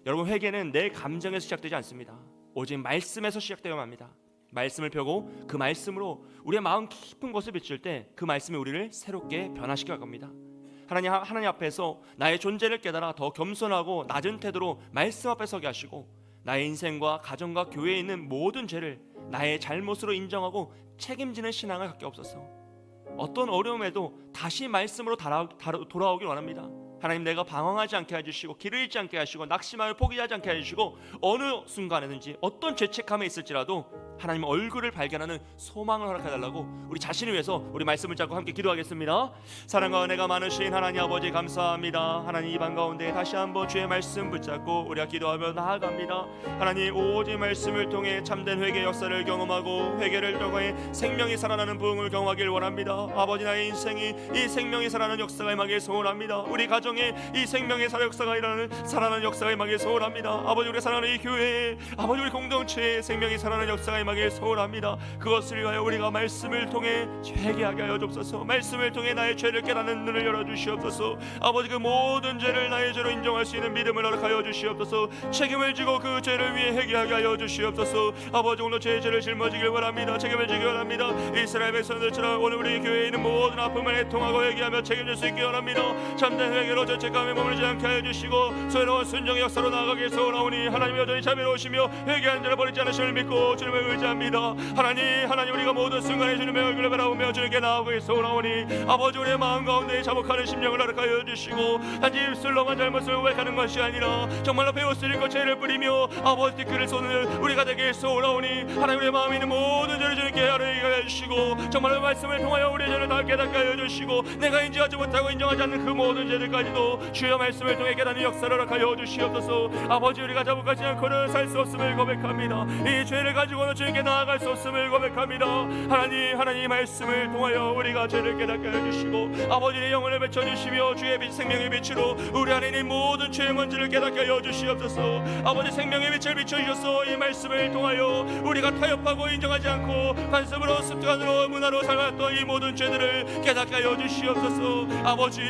여러분, 회개는 내 감정에서 시작되지 않습니다. 오직 말씀에서 시작되어야 합니다. 말씀을 펴고 그 말씀으로 우리의 마음 깊은 곳을 비출 때 그 말씀이 우리를 새롭게 변화시켜 갑니다. 하나님 앞에서 나의 존재를 깨달아 더 겸손하고 낮은 태도로 말씀 앞에 서게 하시고, 나의 인생과 가정과 교회에 있는 모든 죄를 나의 잘못으로 인정하고 책임지는 신앙을 갖게 없어서 어떤 어려움에도 다시 말씀으로 돌아오길 원합니다. 하나님, 내가 방황하지 않게 해주시고 길을 잃지 않게 하시고 낙심하여 포기하지 않게 해주시고 어느 순간에든지 어떤 죄책감에 있을지라도 하나님 얼굴을 발견하는 소망을 허락해달라고 우리 자신을 위해서 우리 말씀을 잡고 함께 기도하겠습니다. 사랑과 은혜가 많으신 하나님 아버지 감사합니다. 하나님, 이 방 가운데 다시 한번 주의 말씀 붙잡고 우리가 기도하며 나아갑니다. 하나님, 오직 말씀을 통해 참된 회개 역사를 경험하고 회개를 통해 생명이 살아나는 부흥을 경험하길 원합니다. 아버지, 나의 인생이 이 생명이 살아나는 역사가 임하길 소원합니다. 우리 가정 가정에 이 생명의 살아 역사가 일어나는 살아나는 역사가 임하길 소원합니다. 아버지 우리가 사랑하는 이 교회에 아버지 우리 공동체에 생명이 살아나는 역사가 임하길 소원합니다. 그것을 위하여 우리가 말씀을 통해 회개하게 하여 주옵소서. 말씀을 통해 나의 죄를 깨닫는 눈을 열어주시옵소서. 아버지 그 모든 죄를 나의 죄로 인정할 수 있는 믿음을 허락하여 주시옵소서. 책임을 지고 그 죄를 위해 회개하게 하여 주시옵소서. 아버지 오늘 제 죄를 짊어지길 원합니다. 책임을 지기 원합니다. 이스라엘 백성들처럼 오늘 우리 교회에 있는 모든 아픔을 애통하고 회개하며 책임질 수 있기 원합니다. 참된 회개로 죄책감에 머물지 않게 하여 주시고 소외로운 순종의 역사로 나아가길 소원하오니 하나님 여전히 자비로우시며 회개하는 자를 버리지 않으심을 믿고 주님을 의지합니다. 하나님 우리가 모든 순간에 주님의 얼굴을 바라보며 주님께 나아가길 소원하오니 아버지 우리의 마음 가운데 자복하는 심령을 허락하여 주시고 단지 입술로만 잘못을 고백하는 것이 아니라 정말로 배웠으니 그 죄를 뿌리며 아버지 뒤끝을 쏘는 우리가 되길 소원하오니 하나님 우리의 마음에 있는 모든 죄를 주님께 하여 주시고 정말로 말씀을 통하여 우리의 죄를 다 깨닫게 하여 주시고 내가 인지하지 못하고 인정하지 않는 그 모든 죄들까지도 주여 말씀을 통해 깨닫는 역사를 허락하여 주시옵소서. 아버지 우리가 자복하지 않고는 살 수 없음을 고백합니다. 이 죄를 가지고는 주님께 나아갈 수 없음을 고백합니다. 하나님 말씀을 통하여 우리가 죄를 깨닫게 해주시고 아버지의 영혼을 비춰주시며 주의 빛 생명의 빛으로 우리 안에 있는 모든 죄의 먼지를 깨닫게 하여 주시옵소서. 아버지 생명의 빛을 비춰주셔서 이 말씀을 통하여 우리가 타협하고 인정하지 않고 관습으로 습관으로 문화로 살았던 이 모든 죄들을 깨닫게 하여 주시옵소서. 아버지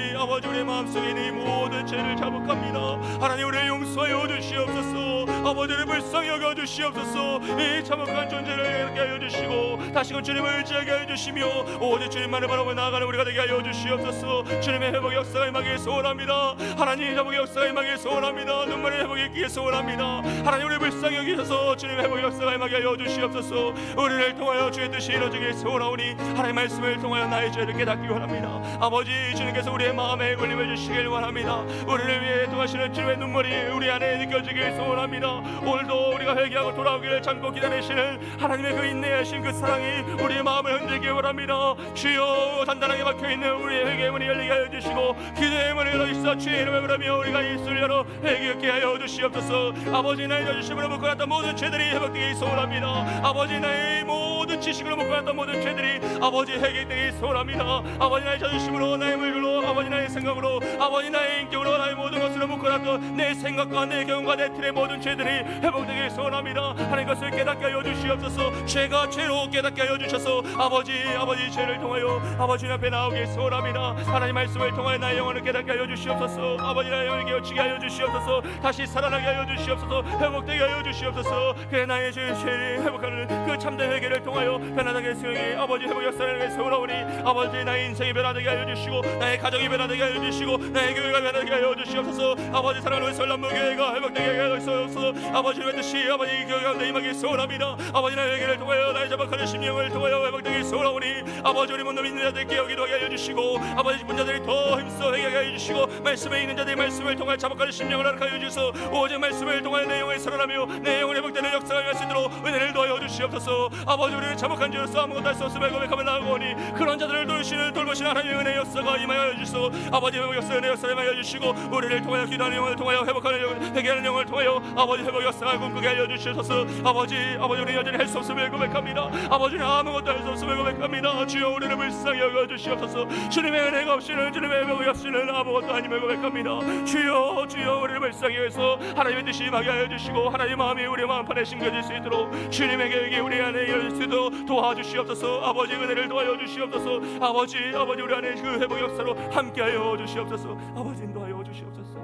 우리의 마음속에 있는 이 모든 죄를 자복합니다. 하나님 우리를 용서하여 주시옵소서. 아버지를 불쌍히 여겨 주시옵소서. 이 참혹한 존재를 깨닫게 하여 주시고 다시금 주님을 의지하게 하여 주시며 오직 주님만을 바라보며 나아가는 우리가 되게 하여 주시옵소서. 주님의 회복의 역사가 임하길 소원합니다. 하나님 회복의 역사가 임하길 소원합니다. 눈물의 회복이 있기를 소원합니다. 하나님 우리 불쌍히 여기셔서 주님의 회복의 역사가 임하게 하여 주시옵소서. 우리를 통하여 주의 뜻이 이루어지길 소원하오니 하나님 말씀을 통하여 나의 죄를 깨닫기 원합니다. 아버지 주님께서 우리의 마음에 울림을 주시길 원합니다. 우리를 위해 통하시는 주님의 눈물이 우리 안에 느껴지길 소원합니다. 오늘도 우리가 회개하고 돌아오기를 참고 기다리시는 하나님의 그 인내하신 그 사랑이 우리의 마음을 흔들기 원합니다. 주여 단단하게 막혀있는 우리의 회개의 문이 열리게 하여 주시고 기도의 문을 열어주시사 주의 이름을 부르며 우리가 입술을 열어 회개하게 하여 주시옵소서. 아버지 나의 자주심으로 묶어놨던 모든 죄들이 회복되기 소원합니다. 아버지 나의 모든 지식으로 묶어놨던 모든 죄들이 아버지 회개되기 소원합니다. 아버지 나의 자주심으로 나의 물질로 아버지 나의 생각으로 아버지 나의 인격으로 나의 모든 것으로 묶어놨던 내 생각과 내 경험과 내 틀의 모든 죄들이 회복되기 소원합니다. 하나님 것을 깨닫게 하여 주시옵소서. 죄가 죄로 깨닫게 하여 주셔서 아버지 죄를 통하여 아버지 앞에 나오기 소원합니다. 하나님 말씀을 통하여 나의 영혼을 깨닫게 하여 주시옵소서. 아버지 나의 영혼을 깨우치게 하여 주시옵소서. 다시 살아나게 하여 주시옵소서. 회복되게 하여 주시옵소서. 그래 나의 죄를 회복하는 그 참된 회개를 통하여 변화되게 수용해 아버지 회복 역사를 위해 세우라오니 아버지 나의 인생이 변화되게 하여 주시고 나의 가정이 변화되게 하여 주시고 나의 교회가 변화되게 하여 주시옵소서. 아버지 사랑하는 설남무교회가 회복되게 하여 주시옵소서. 아버지의 뜻이 아버지 교회 가운데 임하기 소원합니다. 아버지 나의 회개를 통하여 나의 자박하는 심령을 통하여 회복되기 소원하오니 아버지 우리 몸도 믿는 자들께 여기도 하게 하여 주시고 아버지 분자들이 더 힘써 회개하게 하여 주시고 말씀에 있는 자들의 말씀을 통하여 자박하는 심령을 허락하여 주셔서 오직 말씀을 통하여 내 영혼이 살아나며 내 영혼이 회복되는 역사가 일어날 수 있도록 은혜를 더하여 주시옵소서. 아버지 우리는 자박한 죄로서 아무것도 할 수 없음을 고백하며 나아오니 그런 자들을 돌보시는 하나님의 은혜의 역사가 임하여 주시고 아버지 회복 역사 은혜의 역사를 임하여 주시고 우리를 통하여 기도하는 영혼을 통하여 회복하는 영혼 회개하는 영혼을 통하여 아버지 회복 역사가 꿈꾸게 하여 주시옵소서. 아버지 우리 여전히 할 수 없음을 고백합니다. 아버지는 아무것도 할 수 없음을 고백합니다. 주여 우리를 불쌍히 여겨 주시옵소서. 주님의 은혜가 없이는 주님의 회복이 없이는 아무것도 아님을 고백합니다. 주여 우리를 불쌍히 여기서 하나님의 뜻이 임하게 하여 주시고 하나님의 마음이 우리의 마음판에 심겨질 수 있도록 주님의 계획이 우리 안에 이루어질 수 있도록 도와주시옵소서. 아버지 은혜를 도와여 주시옵소서. 아버지 우리 안에 그 회복 역사로 함께하여 주시옵소서. 아버지 인도하여 주시옵소서.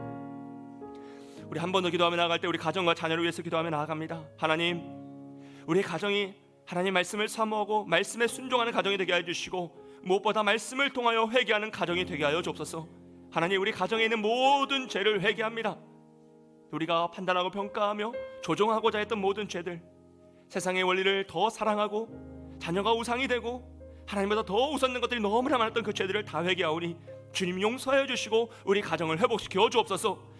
우리 한 번 더 기도하며 나아갈 때 우리 가정과 자녀를 위해서 기도하며 나아갑니다. 하나님 우리 가정이 하나님 말씀을 사모하고 말씀에 순종하는 가정이 되게 하여 주시고 무엇보다 말씀을 통하여 회개하는 가정이 되게 하여 주옵소서. 하나님 우리 가정에 있는 모든 죄를 회개합니다. 우리가 판단하고 평가하며 조종하고자 했던 모든 죄들, 세상의 원리를 더 사랑하고 자녀가 우상이 되고 하나님보다 더 우선된 것들이 너무나 많았던 그 죄들을 다 회개하오니 주님 용서하여 주시고 우리 가정을 회복시켜 주옵소서.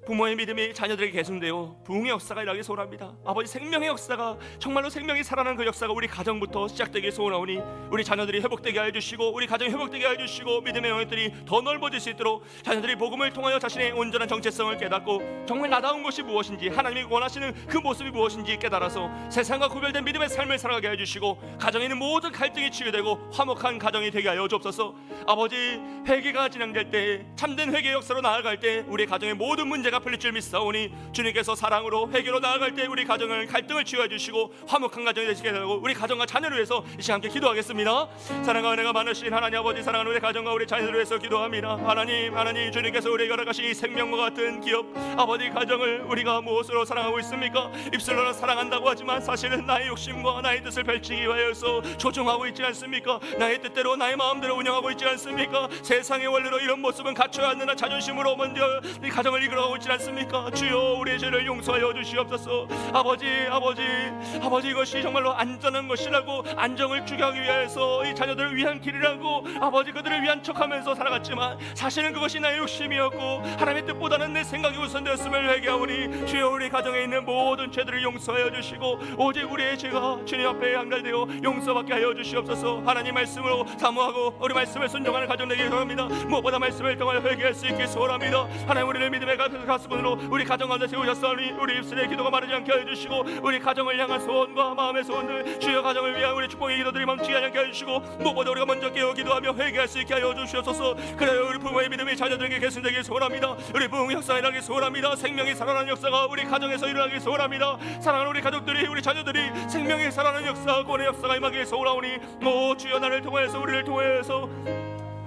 부모의 믿음이 자녀들에게 계승되어 부흥의 역사가 일어나기 소원합니다. 아버지, 생명의 역사가, 정말로 생명이 살아나는 그 역사가 우리 가정부터 시작되기 소원하오니 우리 자녀들이 회복되게 하여 주시고 우리 가정이 회복되게 하여 주시고 믿음의 영역들이 더 넓어질 수 있도록 자녀들이 복음을 통하여 자신의 온전한 정체성을 깨닫고 정말 나다운 것이 무엇인지, 하나님이 원하시는 그 모습이 무엇인지 깨달아서 세상과 구별된 믿음의 삶을 살아가게 하여 주시고 가정에 있는 모든 갈등이 치유되고 화목한 가정이 되게 하여 주옵소서. 아버지, 회개가 진행될 때, 참된 회개의 역사로 나아갈 때 우리 가정의 모든 문제가 풀릴 줄 믿사오니 주님께서 사랑으로 회개로 나아갈 때 우리 가정을 갈등을 치유해 주시고 화목한 가정이 되시게 하고 우리 가정과 자녀를 위해서 이 시간 함께 기도하겠습니다. 사랑과 은혜가 많으신 하나님 아버지, 사랑하는 우리 가정과 우리 자녀를 위해서 기도합니다. 하나님, 주님께서 우리에게 허락하신 이 생명과 같은 기업, 아버지, 가정을 우리가 무엇으로 사랑하고 있습니까? 입술로는 사랑한다고 하지만 사실은 나의 욕심과 나의 뜻을 펼치기 위하여서 조종하고 있지 않습니까? 나의 뜻대로 나의 마음대로 운영하고 있지 않습니까? 세상의 원리로 이런 모습은 갖춰야 하느나 자존심으로 먼저 이 가정을 이끌어가고 있지 않습니까? 주여, 우리의 죄를 용서하여 주시옵소서. 아버지, 이것이 정말로 안전한 것이라고, 안정을 주게 하기 위해서 이 자녀들을 위한 길이라고 아버지 그들을 위한 척하면서 살아갔지만 사실은 그것이 나의 욕심이었고 하나님의 뜻보다는 내 생각이 우선되었음을 회개하오니 주여, 우리 가정에 있는 모든 죄들을 용서하여 주시고 오직 우리의 죄가 주님 앞에 양달되어 용서받게 하여 주시옵소서. 하나님 말씀으로 사모하고 우리 말씀을 순종하는 가정 되기를 원합니다. 무엇보다 말씀을 통하여 회개할 수 있게 소원합니다. 하나님, 우리를 믿음의 가슴으로 우리 가정 가운데 세우셨사오니 우리 입술의 기도가 마르지 않게 하여 주시고 우리 가정을 향한 소원과 마음의 소원들, 주여 가정을 위한 우리 축복의 기도들이 멈추지 않게 하여 주시고 무엇보다 우리가 먼저 깨어 기도하며 회개할 수 있게 하여 주시옵소서. 그래요, 우리 부모의 믿음이 자녀들에게 계승되길 소원합니다. 우리 부흥 역사가 일어나길 소원합니다. 생명이 살아나는 역사가 우리 가정에서 일어나길 소원합니다. 사랑하는 우리 가족들이, 우리 자녀들이 생명이 살아나는 역사, 구원의 역사가 임하길 소원하오니 오 주여, 나를 통하여서 우리를 통하여서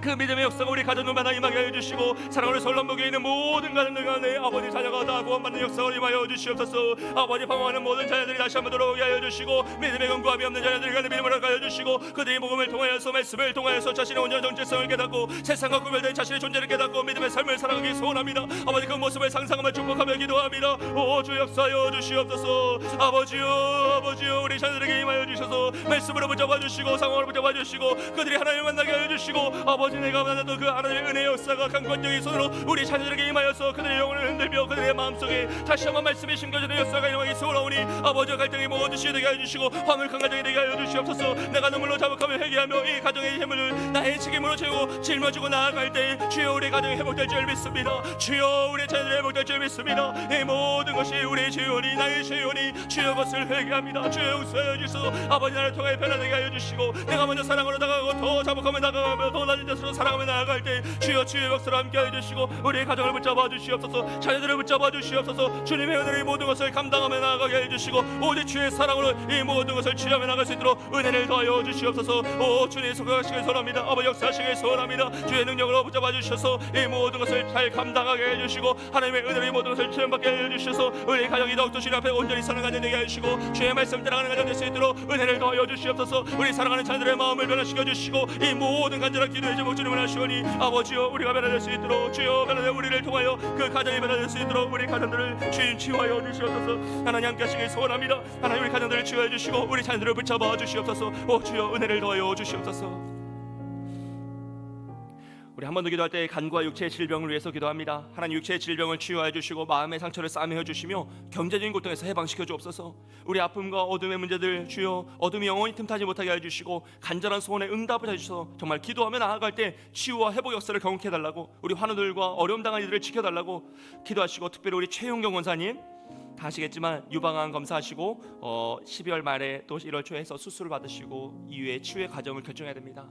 그 믿음의 역사가 우리 가정들마다 임하게 하여 주시고 사랑하는 설렁목에 있는 모든 가정들 가운데 아버지, 자녀가 다 구원받는 역사가 임하여 주시옵소서. 아버지, 방황하는 모든 자녀들이 다시 한번 돌아오게 하여 주시고 믿음의 근거함이 없는 자녀들이 가는 믿음을 얻게 하여 주시고 그들이 복음을 통하여서, 말씀을 통하여서 자신의 온전한 정체성을 깨닫고 세상과 구별된 자신의 존재를 깨닫고 믿음의 삶을 살아가기 소원합니다. 아버지, 그 모습을 상상하며 축복하며 기도합니다. 오 주, 역사하여 주시옵소서. 아버지요, 우리 자녀들에게 임하여 주셔서 말씀으로 붙잡아 주시고 상황으로 붙잡아 주시고 그들이 하나님을 만나게 하여 주시고 아버지, 내가 만났던 그 하나님의 은혜의 역사가 강권적인 손으로 우리 자녀들에게 임하여서 그들의 영혼을 흔들며 그들의 마음속에 다시 한번 말씀이 심겨지는 역사가 일어나기 소원하오니 아버지, 갈등이 모두 되게 하여 주시고 화목한 가정이 되게 하여 주시옵소서. 내가 눈물로 자복하며 회개하며 이 가정의 힘을 나의 책임으로 채우고 짊어지고 나아갈 때 주여, 우리 가정이 회복될 줄 믿습니다. 주여, 우리 자녀들이 회복될 줄 믿습니다. 이 모든 것이 우리의 죄원이, 나의 죄원이, 주여 것을 회개합니다. 주여, 용서하여 주시고 아버지, 나를 통해 변화되게 하여 주시고 내가 먼저 사랑으로 다가가고 더 자복하며 나아가며 더 낮은 데서 사랑하며 나아갈 때 주여, 주의 역사로 함께 하여 주시고 우리의 가정을 붙잡아 주시옵소서. 자녀들을 붙잡아 주시옵소서. 주님의 은혜로 이 모든 것을 감당하며 나아가게 해 주시고 오직 주의 사랑으로 이 모든 것을 취하며 나갈 수 있도록 은혜를 더하여 주시옵소서. 오 주님, 속하시길 소원합니다. 아버지, 역사하시길 소원합니다. 주의 능력으로 붙잡아 주셔서 이 모든 것을 잘 감당하게 해 주시고 하나님의 은혜로 이 모든 것을 체험받게 해 주셔서 우리 가정이 더욱더 주님 앞에 온전히 사는 가정 되게 해 주시고 주의 말씀 따라가는 가정 될 수 있도록 은혜를 더하여 주시옵소서. 우리 사랑하는 자녀들의 마음을 변화시켜 주시고 이 모든 간절한 기도의 제목 주님을 하시오니 아버지여, 우리가 변화될 수 있도록 주여, 변화된 우리를 통하여 그 가정이 변화될 수 있도록 우리 가정들을 주님 치유하여 주시옵소서. 하나님, 함께 하시길 소원합니다. 하나님, 우리 가정들을 치유해 주시고 우리 자녀들을 붙잡아 주시옵소서. 오 주여, 은혜를 더하여 주시옵소서. 우리 한 번 더 기도할 때 간과 육체의 질병을 위해서 기도합니다. 하나님, 육체의 질병을 치유하여 주시고 마음의 상처를 싸매어 주시며 경제적인 고통에서 해방시켜 주옵소서. 우리 아픔과 어둠의 문제들 주여, 어둠이 영원히 틈타지 못하게 하여 주시고 간절한 소원에 응답을 해주셔서 정말 기도하며 나아갈 때 치유와 회복 역사를 경험케 해달라고, 우리 환우들과 어려움 당한 이들을 지켜달라고 기도하시고, 특별히 우리 최용경 원사님 다 아시겠지만 유방암 검사하시고 12월 말에 또 1월 초에 해서 수술을 받으시고 이후에 치유의 과정을 결정해야 됩니다.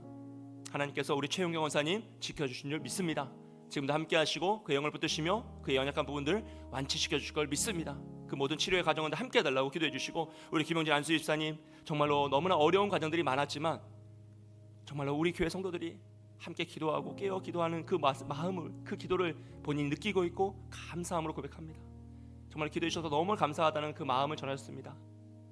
하나님께서 우리 최용경 원사님 지켜주신 줄 믿습니다. 지금도 함께 하시고 그의 영을 붙드시며 그의 연약한 부분들 완치시켜 주실 걸 믿습니다. 그 모든 치료의 과정은 함께 해달라고 기도해 주시고, 우리 김용진 안수 집사님 정말로 너무나 어려운 과정들이 많았지만 정말로 우리 교회 성도들이 함께 기도하고 깨어 기도하는 그 마음을, 그 기도를 본인이 느끼고 있고 감사함으로 고백합니다. 정말 기도해 주셔서 너무 감사하다는 그 마음을 전하셨습니다.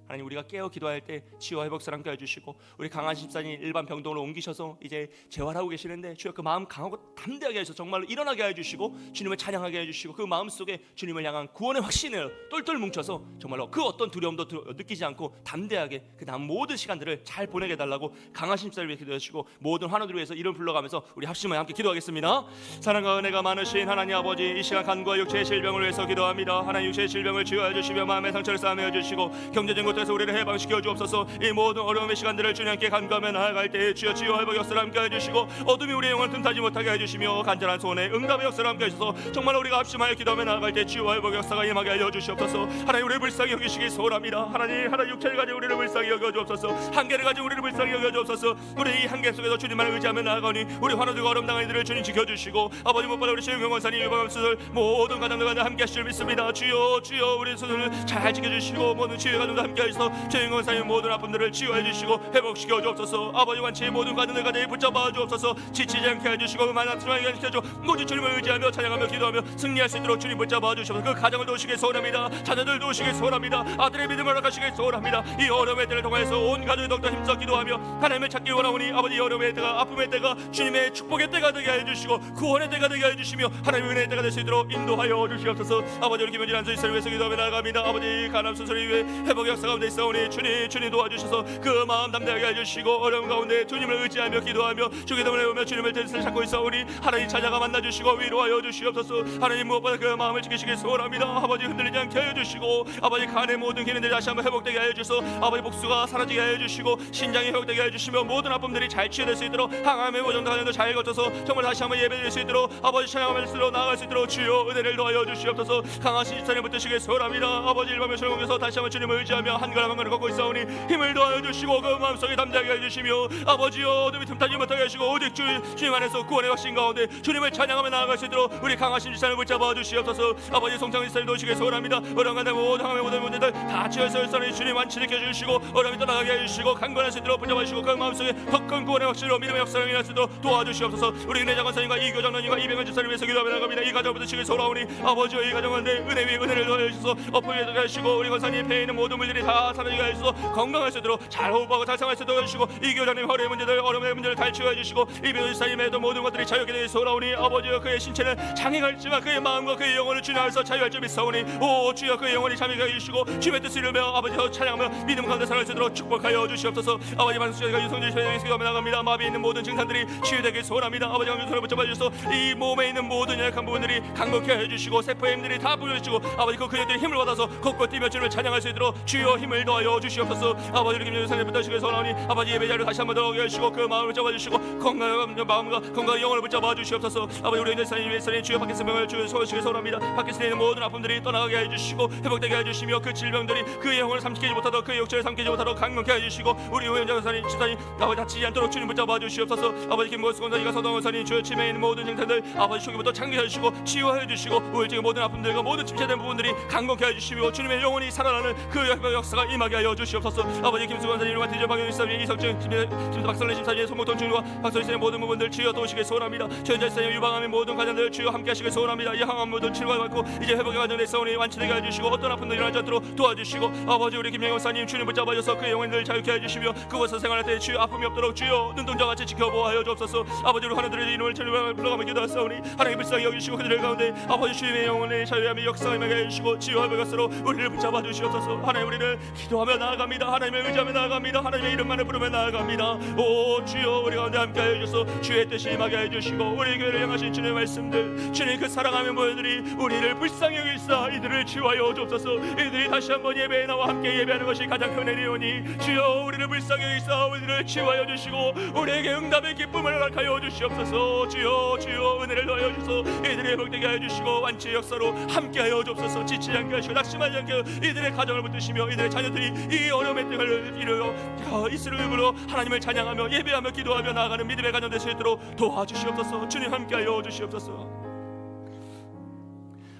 하나님, 우리가 깨어 기도할 때 치유와 회복 사랑케 해주시고, 우리 강하신 집사님 일반 병동으로 옮기셔서 이제 재활하고 계시는데 주여 그 마음 강하고 담대하게 해서 정말로 일어나게 해주시고 주님을 찬양하게 해주시고, 그 마음속에 주님을 향한 구원의 확신을 똘똘 뭉쳐서 정말로 그 어떤 두려움도 느끼지 않고 담대하게 그 남은 모든 시간들을 잘 보내게 달라고 강하신 집사를 위해 기도하시고, 모든 환우들을 위해서 이름 불러가면서 우리 합심하여 함께 기도하겠습니다. 사랑과 은혜가 많으신 하나님 아버지, 이 시간 간과 육체의 질병을 위해서 기도합니다. 하나님, 육체의 질병을 치유하여 주시며 마음의 상처를 싸매어 주시고 경제적인 것에서 우리를 해방시켜 주옵소서. 이 모든 어려움의 시간들을 주님께 간구하며 나아갈 때 주여 치유와 회복 역사를 함께 해주시고, 어둠이 우리의 영혼을 틈타지 못하게 해주시며 간절한 손에 응답의 역사를 함께 해주셔서 정말 우리가 합심하여 기도하며 나아갈 때 치유와 회복 역사가 임하게 하여 주시옵소서. 하나님, 우리를 불쌍히 여기시기 소원합니다. 하나님, 육체를 가지고 우리를 불쌍히 여겨 주옵소서. 한계를 가지고 우리를 불쌍히 여겨 주옵소서. 우리 이 한계 속에서 주님만을 의지하며 나아가니 우리 환우들과 어려움 당한 이들을 주님 지켜주시고, 아버지 무엇보다 우리 최영경 원사님 유방암수술 모든 가정들과 함께 하실 줄 믿습니다. 주여 주여, 우리 수술을 잘 지켜주시고 모든 치유 가정도 함께 하셔서 최영경 원사님 모든 아픔들을 치유해 주시고 회복시켜 주옵소서. 아버지 완치의 모든 가정들 가정에 붙잡아 주옵소서. 지치지 않게 해주시고 만나지 시켜줘 모든 주님을 의지하며 찬양하며 기도하며 승리할 수 있도록 주님 붙잡아 주시옵소서. 그 가정을 도우시기 소원합니다. 자녀들 도우시기 소원합니다. 아들의 믿음을 허락하시기 소원합니다. 이 어려움의 때를 통해서 온 가족이 더욱더 힘써 기도하며 하나님을 찾기 원하오니, 아버지 이 어려움의 때가, 아픔의 때가 주님의 축복의 때가 되게 해주시고 구원의 때가 되게 해주시며 하나님의 은혜의 때가 될 수 있도록 인도하여 주시옵소서. 아버지, 우리 김현진 안수 이사를 위해서 기도하며 나아갑니다. 아버지, 간암 수술을 위해 회복의 역사 가운데 있사오니 주님 도와주셔서 그 마음 담대하게 해주시고, 어려움 가운데 주님을 의지하며 기도하며 주기도문에 오며 주님을 대신을 찾고 있사오니 하나님 찾아가 만나주시고 위로하여 주시옵소서. 하나님, 무엇보다 그 마음을 지키시기 소원합니다. 아버지, 흔들리지 않게 해주시고, 아버지 간의 모든 기능들이 다시 한번 회복되게 해주셔서 아버지 복수가 사라지게 해주시고 신장이 회복되게 해주시며 모든 아픔들이 잘 치유될 수 있도록 항암의 모정도 하늘도 잘 거쳐서 정말 다시 한번 예배드릴 수 있도록 아버지 찬양하면서 나아갈 수 있도록 주여 은혜를 더하여 주시옵소서. 강하신 집사님 붙드시기 소원합니다. 아버지, 일반의 철공에서 다시 한번 주님을 의지하며 한 걸음 한 걸음 걷고 있사오니 힘을 더하여 주시고 그 마음속에 담대하게 해주시며, 아버지여 어둠이 틈타지 못하게 하시고 오직 주님 안에서 구원의 확신 가운데 주님을 찬양하며 나아갈 수 있도록 우리 강하신 집사님을 붙잡아 주시옵소서. 아버지, 송창 집사님 도우시기 소원합니다. 어려움과 모든 항암의 모든 문제들 다 치유해서 일선에 주님 완치시켜 주시고 어려움이 떠나가게 해주시고 강건할 수 있도록 붙잡아 주시고 그 마음속에 더 큰 구원의 확신으로 믿음의 역사를 일어날 수 있도록 도와주시옵소서. 우리 은혜 장관사님과 이교 장로님과 이병헌 집사님 위해서 기도하며 나갑니다. 이 가정부터 지금 소라오니 아버지여 이 가정한데 은혜 위에 은혜를 더해 주셔서 엎어지게 하시고, 우리 권사님 배에 있는 모든 물들이 다 사라지게 하셔서 건강할 수 있도록 잘 호흡하고 잘 생활할 수 있도록 해주시고, 이교 장로님 허리의 문제들 어려움의 문제를 다 치유해 주시고, 이병헌 집사님의 모든 것들이 자유하게 되어 소라오니 아버지여 그의 신체는 장애가 있지만 그의 마음과 그의 영혼을 주님 안에서 자유할 줄 믿사오니, 오 주여 그의 영혼이 잠이 가 주시고 주님의 뜻을 이루며 아버지여 찬양하며 믿음 가운데 살아갈 수 있도록 축복하여 주시옵소서. 아버지, 만수자가 유성진 시간에 기도하며 나갑니다. 마비에 있는 모든 증상들이 치유되길 소원합니다. 아버지, 손을 붙잡아 주셔서 이 몸에 있는 모든 약한 부분들이 강건케 해주시고 세포의 힘들이 다 부여주시고, 아버지 그 그녀들이 힘을 받아서 걷고 뛰며 주님을 찬양할 수 있도록 주여 힘을 더하여 주시옵소서. 아버지, 우리 김영준 사님 붙드시기 소원하오니 아버지 예배자를 다시 한번 더 오게 해주시고 그 마음을 붙잡아 주시고 건강한 마음과 건강한 영혼을 붙잡아 주시옵소서. 아버지, 우리 은혜사님 위해서는 주여 밖에 생명을 주여 소식을 소원합니다. 밖에서 있는 모든 아픔들이 떠나가게 해주시고 회복되게 해주시며 그 질병들이 그의 영혼을 삼키지 못하도록 그의 육체를 삼키지 못하도록 강건케 해주시고, 우리 우영장 사님 집사님 아버지 다치지 않도록 주님 붙잡아 주시옵소서. 아버지, 김모스 권사님과 서동원 사님 주여 치매에 있는 모든 증상들 아버지 초기부터 창기해 주시고 치유해 주시고, 우울증의 모든 아픔들과 모든 침체된 부분들이 강건케 해주시며 주님의 영혼이 살아나는 그 역사가 임하게 하여 주시옵소서. 아버지, 김수건 사님과 디저 박영희 사님 이석증 김수 박설래 심사님 손목동 중과 박설희 사님 모든 부분들 주여 도우시길 소원합니다. 최현자 사님 유방암의 모든 가정들 주여 함께 하시길 소원합니다. 이 항암 모든 치료받고 이제 회복의 과정에 싸우니 완치되게 해주시고 어떤 아픔도 일어나지 않도록 도와주시고, 아버지 우리 김영희 사님 주님 붙잡아줘서 그의 영혼을 자유케 해주시며 그곳에서 생활할 때 주여 아픔이 없도록 주여 눈동자같이 지켜보아여 주옵소서. 아버지, 우리 하나님의 이름을 주님을 불러가며 기도하사오니 하나님 불쌍히 여기시고 그들을 가운데 아버지 주님의 영혼의 자유함이 역사하게 해주시고 치유와 회복으로 우리를 붙잡아 주시옵소서. 하나님, 우리를 기도하며 나아갑니다. 하나님을 의지하며 나아갑니다. 하나님의 이름만을 부르며 나아갑니다. 오 주여, 우리 가운데 함께 해주셔서 주의 뜻이 임하게 해주시고, 우리 교회를 향하신 주님의 말씀들 주님 그 사랑하는 모여들이 우리를 불쌍히 여기사 이들을 치유하여 주옵소서. 이들이 다시 한번 예배에 나와 함께 예배하는 것이 가장 큰 은혜이오니 주여 우리를 불쌍히 여기사 우리를 치유하여 주시고 우리에게 응답의 기쁨을 허락하여 주시옵소서. 주여 은혜를 더하여 주소서. 이들의 회복되게 하여 주시고 완치의 역사로 함께하여 주옵소서. 지치지 않게 하시고 낙심하지 않게 이들의 가정을 붙드시며 이들의 자녀들이 이 어려움의 때를 이루어 이스를 입으로 하나님을 찬양하며 예배하며 기도하며 나아가는 믿음의 가정 될 수 있도록 도와주시옵소서. 주님 함께하여 주시옵소서.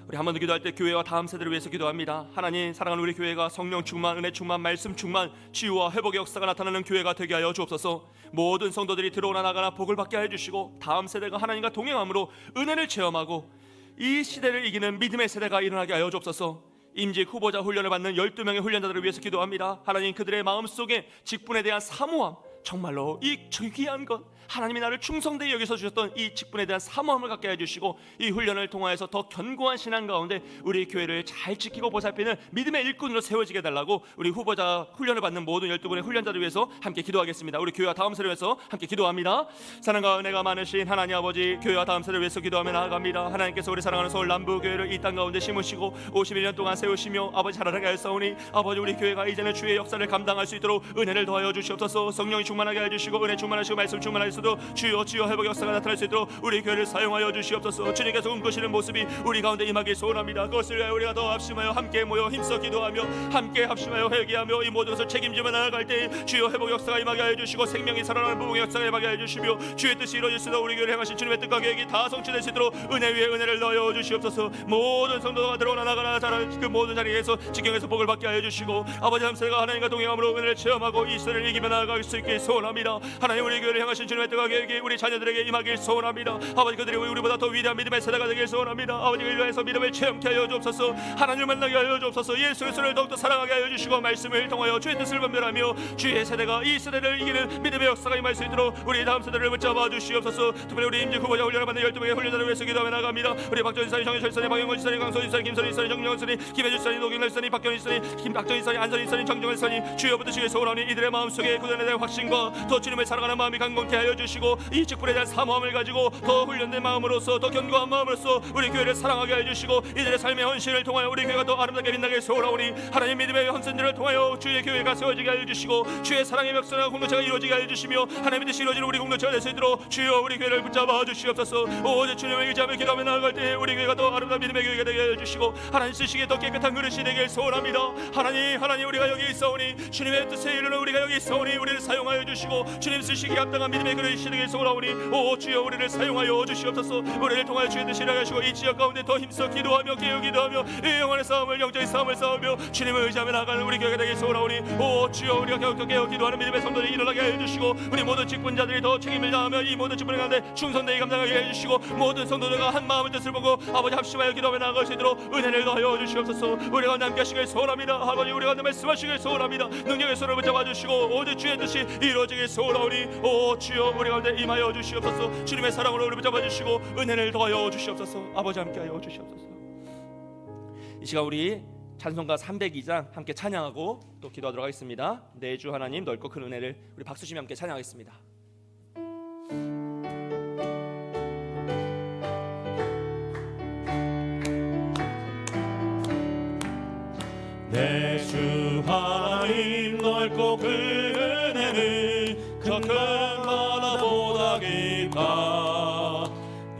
우리 한 번 더 기도할 때 교회와 다음 세대를 위해서 기도합니다. 하나님, 사랑하는 우리 교회가 성령 충만, 은혜 충만, 말씀 충만, 치유와 회복의 역사가 나타나는 교회가 되게 하여 주옵소서. 모든 성도들이 들어오나 나가나 복을 받게 해주시고 다음 세대가 하나님과 동행함으로 은혜를 체험하고 이 시대를 이기는 믿음의 세대가 일어나게 하여 주옵소서. 임직 후보자 훈련을 받는 12명의 훈련자들을 위해서 기도합니다. 하나님, 그들의 마음속에 직분에 대한 사모함, 정말로 이 귀한 것, 하나님이 나를 충성되게 여기서 주셨던 이 직분에 대한 사모함을 갖게 해주시고, 이 훈련을 통하여서 더 견고한 신앙 가운데 우리 교회를 잘 지키고 보살피는 믿음의 일꾼으로 세워지게 해달라고 우리 후보자 훈련을 받는 모든 12분의 훈련자를 위해서 함께 기도하겠습니다. 우리 교회와 다음 세를 위해서 함께 기도합니다. 사랑과 은혜가 많으신 하나님 아버지, 교회와 다음 세를 위해서 기도하며 나아갑니다. 하나님께서 우리 사랑하는 서울 남부교회를 이 땅 가운데 심으시고 51년 동안 세우시며 아버지 자라나게 하였사오니, 아버지 우리 교회가 이제는 주의 역사를 감당할 수 있도록 은혜를 더하여 주시옵소서. 성령이 충만하게 해주시고 은혜 충만하시고 말씀 충만하시고 주여 회복의 역사가 나타날 수 있도록 우리 교회를 사용하여 주시옵소서. 주님께서 꿈꾸시는 모습이 우리 가운데 임하길 소원합니다. 그것을 위하여 우리가 더 합심하여 함께 모여 힘써 기도하며 함께 합심하여 회개하며 이 모든 것을 책임지며 나아갈 때 주여 회복의 역사가 임하게 하여 주시고 생명이 살아나는 부흥의 역사가 임하게 하여 주시며 주의 뜻이 이루어질 수 있도록 우리 교회를 행하신 주님의 뜻과 계획이 다 성취될 수 있도록 은혜 위에 은혜를 넣어 주시옵소서. 모든 성도가 들어오나 나가나 자라는 그 모든 자리에서 직경에서 복을 받게 하여 주시고, 아버지 함세가 하나님과 동행함으로 은혜를 체험하고 이 시대를 이기며 나아갈 수 있게 소원합니다. 하나님, 우리 교회를 향하신 주님의 뜻과 계획이 우리 자녀들에게 임하길 소원합니다. 아버지, 그들이 우리보다 더 위대한 믿음의 세대가 되길 소원합니다. 아버지, 그 일로에서 믿음을 체험케 하여 주옵소서. 하나님을 만나게 하여 주옵소서. 예수 그리스도를 더욱더 사랑하게 하여 주시고 말씀을 통하여 주의 뜻을 분별하며 주의 세대가 이 세대를 이기는 믿음의 역사가 임할 수 있도록 우리 다음 세대를 붙잡아 주시옵소서. 특별히 우리 임직 후보자 훈련을 받는 12명의 훈련자를 위해서 기도하며 나갑니다. 우리 박정희 사님, 정혜철 사님, 박영건 사님, 강소희 사님, 김선희 사님, 정영원 사님, 김혜주 사님, 노경래 사님, 박경희 사님, 김박정희 사님, 안선희 사님, 정정현 사님, 주여 붙으시길 소원하니 이들의 마음속에 구원에 대한 확신과 더 주님을 사랑하는 마음이 강건케 하여 주시고, 이 직분에 대한 사모함을 가지고 더 훈련된 마음으로서 더 견고한 마음으로서 우리 교회를 사랑하게 해주시고, 이들의 삶의 헌신을 통하여 우리 교회가 더 아름답게 빛나게 소원하오니 하나님, 믿음의 헌신들을 통하여 주의 교회가 세워지게 하여 주시고 주의 사랑의 벽선과 공동체가 이루어지게 하여 주시며 하나님의 뜻이 이루어지는 우리 공동체가 될 수 있도록 주여 우리 교회를 붙잡아 주시옵소서. 오직 주님을 의지하며 기도하며 나아갈 때 우리 교회가 더 아름다운 믿음의 교회가 되게 하여 주시고, 하나님 쓰시기에 더 깨끗한 그릇이 되게 소원합니다. 하나님 우리가 여기 있사오니 주님의 뜻에 이르는 우리가 여기 있사오니 우리를 사용하여 주시고 주님 쓰시기에 합당한 믿음의 그릇이 되게 소원하오니 오 주여 우리를 사용하여 주시옵소서. 우리를 통하여 주의 뜻을 이루시고 이 지역 가운데 더 힘써 기도하며 기도하며 이 영원의 싸움을, 영적인 싸움을 싸우며 주님을 의지하며 나아가는 우리 교회가 되게 소원하오니 오 주여 우리가 깨어 기도하는 믿음의 성도들이 일어나게 해주시고, 우리 모든 직분자들이 더 책임을 다하며 이 모든 직분을 가운데 충성되게 감당하게 해주시고, 모든 성도들과 한 마음을 뜻을 보고 아버지 합심하여 기도하며 나아갈 수 있도록 은혜를 더하여 주시옵소서. 우리가 함께 하시길 소원합니다. 아버지, 우리가 말씀하시길 소원합니다. 능력의 손을 붙잡아 주시고 오직 주의 뜻이 이루어지길 소원하오니 오 주여 우리 가운데 임하여 주시옵소서. 주님의 사랑으로 우리 붙잡아 주시고 은혜를 더하여 주시옵소서. 아버지, 함께 하여 주시옵소서. 이 시간 우리 찬송가 302장 함께 찬양하고 또 기도하도록 하겠습니다. 내 주 하나님 넓고 큰 은혜를 우리 박수시며 함께 찬양하겠습니다. 내 주 하나님 넓고 큰 은혜는 저 큰 바다보다 깊다.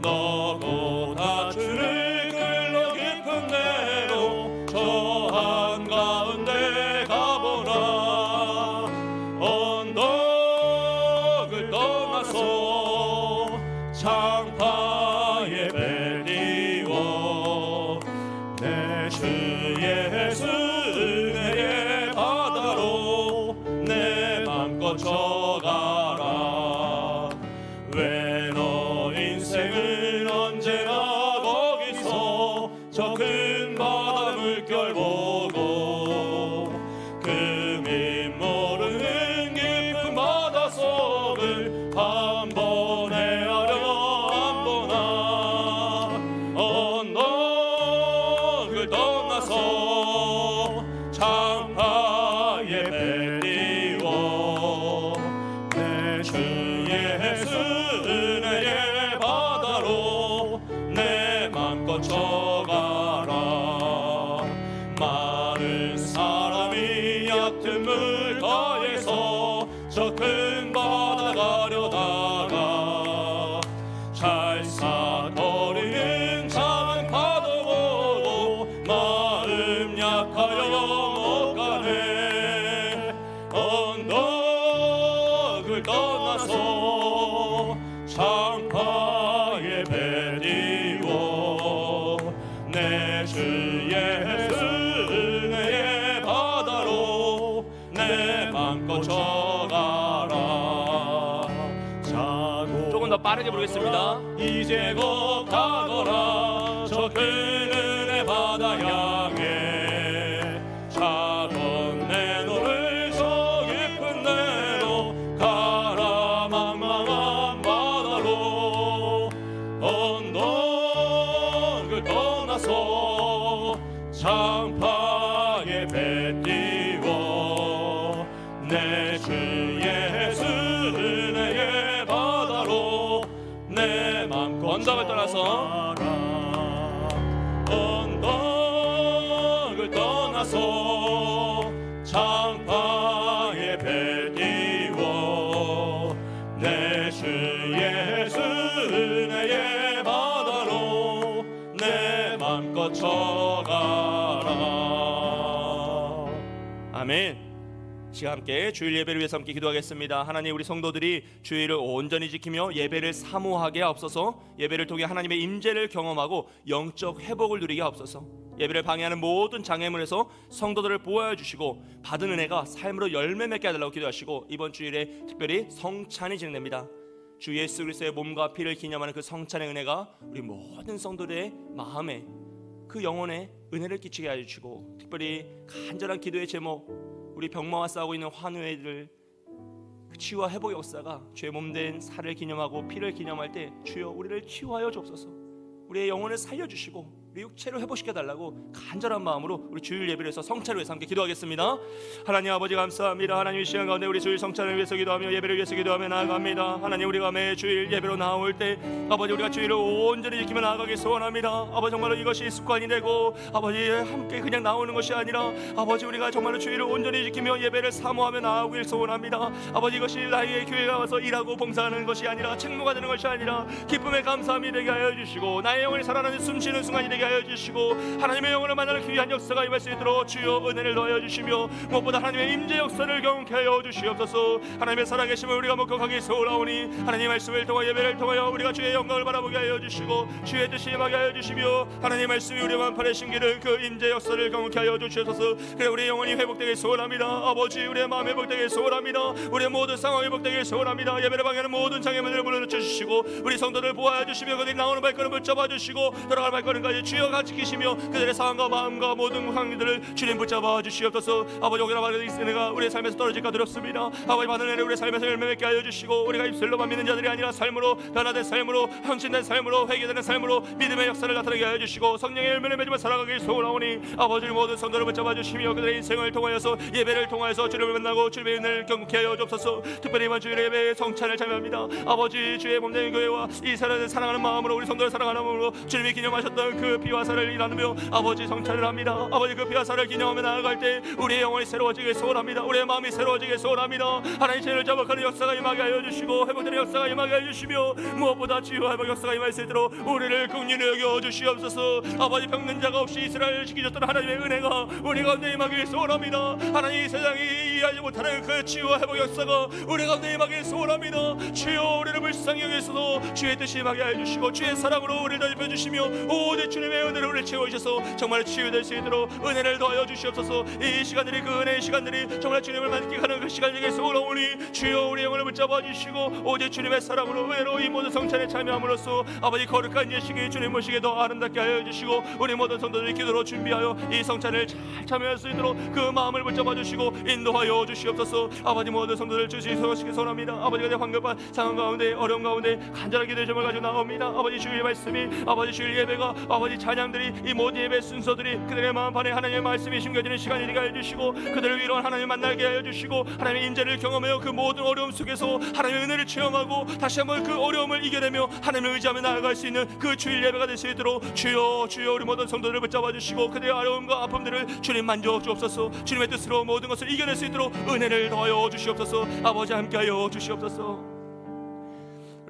너보다 주를 끌러 깊은 데로 저 한가운데 가보라. 언덕을 떠나서 창파에 배 띄워 내 주 예수 은혜의 바다로 내 맘껏 져가라. 왜 너 인생은 언제나 거기서 저 큰 바다 물결 보고 금이 모르는 깊은 바닷속을 한 번 헤아려 안 보나. 언덕을 떠나서 창파에 배 띄워 내 주 예수 은혜의 바다로 내 맘껏 져가라. 많은 사람이 얕은 물가에서 저 큰 바다 가려다가 찰싹거리는 작은 파도 보고 마음 약하여 못 가네. 언덕을 떠나서 창파에 배 띄워 내 주 예수 은혜의 바다로 내 맘껏 져가라. 조금 더 빠르게 부르겠습니다. 이제 곧 가거라. 저 큰 은혜 바다 향해 내 주 예수 은혜의 바다로 내 맘껏 언덕을 떠나서 언덕을 떠나서 장파에 배 띄워 내 주 예수 은혜의 바다로 내 맘껏 쳐가라. 아멘. 시간 함께 주일 예배를 위해서 함께 기도하겠습니다. 하나님, 우리 성도들이 주일을 온전히 지키며 예배를 사모하게 하옵소서. 예배를 통해 하나님의 임재를 경험하고 영적 회복을 누리게 하옵소서. 예배를 방해하는 모든 장애물에서 성도들을 보호하여 주시고 받은 은혜가 삶으로 열매 맺게 해달라고 기도하시고, 이번 주일에 특별히 성찬이 진행됩니다. 주 예수 그리스도의 몸과 피를 기념하는 그 성찬의 은혜가 우리 모든 성도들의 마음에, 그 영혼에 은혜를 끼치게 하여 주시고, 특별히 간절한 기도의 제목, 우리 병마와 싸우고 있는 환우애들 그 치유와 회복 역사가 죄 몸된 살을 기념하고 피를 기념할 때 주여 우리를 치유하여 주옵소서. 우리의 영혼을 살려주시고 우리 육체를 회복시켜달라고 간절한 마음으로 우리 주일 예배를 해서 성찬을 위해서 함께 기도하겠습니다. 하나님 아버지 감사합니다. 하나님 이 시간 가운데 우리 주일 성찬을 위해서 기도하며 예배를 위해서 기도하며 나아갑니다. 하나님, 우리가 매 주일 예배로 나올 때 아버지 우리가 주일을 온전히 지키며 나아가기 소원합니다. 아버지 정말로 이것이 습관이 되고 아버지 함께 그냥 나오는 것이 아니라 아버지 우리가 정말로 주일을 온전히 지키며 예배를 사모하며 나아오길 소원합니다. 아버지 이것이 나의 교회가 와서 일하고 봉사하는 것이 아니라 책무가 되는 것이 아니라 기쁨의 감사함이 되게 하여 주시고 나의 영혼이 살아나는 숨쉬는 순간이 되게 하여 주시고 하나님의 영혼을 만나는 귀한 역사가 임할 수 있도록 주여 은혜를 더하여 주시며 무엇보다 하나님의 임재 역사를 경험케 하여 주시옵소서. 하나님의 살아계심을 우리가 목격하기 소원하오니 하나님의 말씀을 통하여 예배를 통하여 우리가 주의 영광을 바라보게 하여 주시고 주의 뜻이 임하게 하여 주시며 하나님의 말씀이 우리 만판에 심기를 그 임재 역사를 경험케 하여 주시옵소서. 그래 우리의 영혼이 회복되길 소원합니다. 아버지 우리의 마음 회복되길 소원합니다. 우리의 모든 상황 회복되길 소원합니다. 예배를 방해하는 모든 장애물들을 물어놓쳐 주시고 우리 성도들 보호하여 주시며 그들이 나오는 발걸음을 붙잡아 주시고 돌아갈 발걸음까지 주여 같이 지키시며 그들의 상황과 마음과 모든 상황들을 주님 붙잡아 주시옵소서. 아버지 오기나 받은 은혜가 우리의 삶에서 떨어질까 두렵습니다. 아버지 받은 은혜 우리의 삶에서 열매 맺게 하여 주시고 우리가 입술로만 믿는 자들이 아니라 삶으로 변화된 삶으로 헌신된 삶으로 회개되는 삶으로 믿음의 역사를 나타내게 하여 주시고 성령의 열매를 맺으며 살아가길 소원하오니 아버지 모든 성도를 붙잡아 주시며 그들의 인생을 통하여서 예배를 통하여서 주님을 만나고 주님의 은혜를 경험케 하여 주옵소서. 특별히 이번 주일 예배의 성찬을 참여합니다. 아버지 주의 몸된 교회와 이 사람을 사랑하는 마음으로 우리 성도를 사랑하는 마음으로 주님이 기념하셨던 그 피와 살을 나누며 아버지 성찬을 합니다. 아버지 그 피와 살을 기념하며 나아갈 때 우리의 영혼이 새로워지길 소원합니다. 우리의 마음이 새로워지길 소원합니다. 하나님 죄를 자복하는 역사가 임하게 하여 주시고 회복되는 역사가 임하게 하여 주시며 무엇보다 치유와 회복 역사가 임할 수 있도록 우리를 긍휼히 여겨 주시옵소서. 아버지 병든 자가 없이 이스라엘을 지키셨던 하나님의 은혜가 우리 가운데 임하길 소원합니다. 하나님 이 세상이 이해하지 못하는 그 치유와 회복 역사가 우리 가운데 임하길 소원합니다. 주여 우리를 불쌍히 여기소서. 주의 뜻이 임하게 하여 주시고 주의 사랑으로 우리를 덮여 주시며 오직 주님의 은혜로 우리를 채워주셔서 정말 치유될 수 있도록 은혜를 더하여 주시옵소서. 이 시간들이 그 은혜의 시간들이 정말 주님을 만끽하는 그 시간에게 소원하오니 주여 우리 영혼을 붙잡아 주시고 오직 주님의 사랑으로 은혜로 이 모든 성찬에 참여함으로써 아버지 거룩한 예식이 주님 모시게 더 아름답게 하여 주시고 우리 모든 성도들이 기도로 준비하여 이 성찬을 잘 참여할 수 있도록 그 마음을 붙잡아 주시고 인도하여 주시옵소서. 아버지 모든 성도들 주시기 소원합니다. 아버지가 내 황급한 상황 가운데 어려움 가운데 간절한 기도의 점을 가지고 나옵니다. 아버지 주일 말씀이 아버지 주일 예배가 아버지 찬양들이 이 모든 예배 순서들이 그들의 마음판에 하나님의 말씀이 심겨지는 시간이 되게 하여 주시고 그들을 위로한 하나님 만나게 하여 주시고 하나님의 인재를 경험하여 그 모든 어려움 속에서 하나님의 은혜를 체험하고 다시 한번 그 어려움을 이겨내며 하나님을 의지하며 나아갈 수 있는 그 주일 예배가 될 수 있도록 주여 우리 모든 성도들을 붙잡아 주시고 그들의 어려움과 아픔들을 주님 만져 주옵소서. 주님의 뜻으로 모든 것을 이겨낼 수 있도록 은혜를 더하여 주시옵소서. 아버지 함께하여 주시옵소서.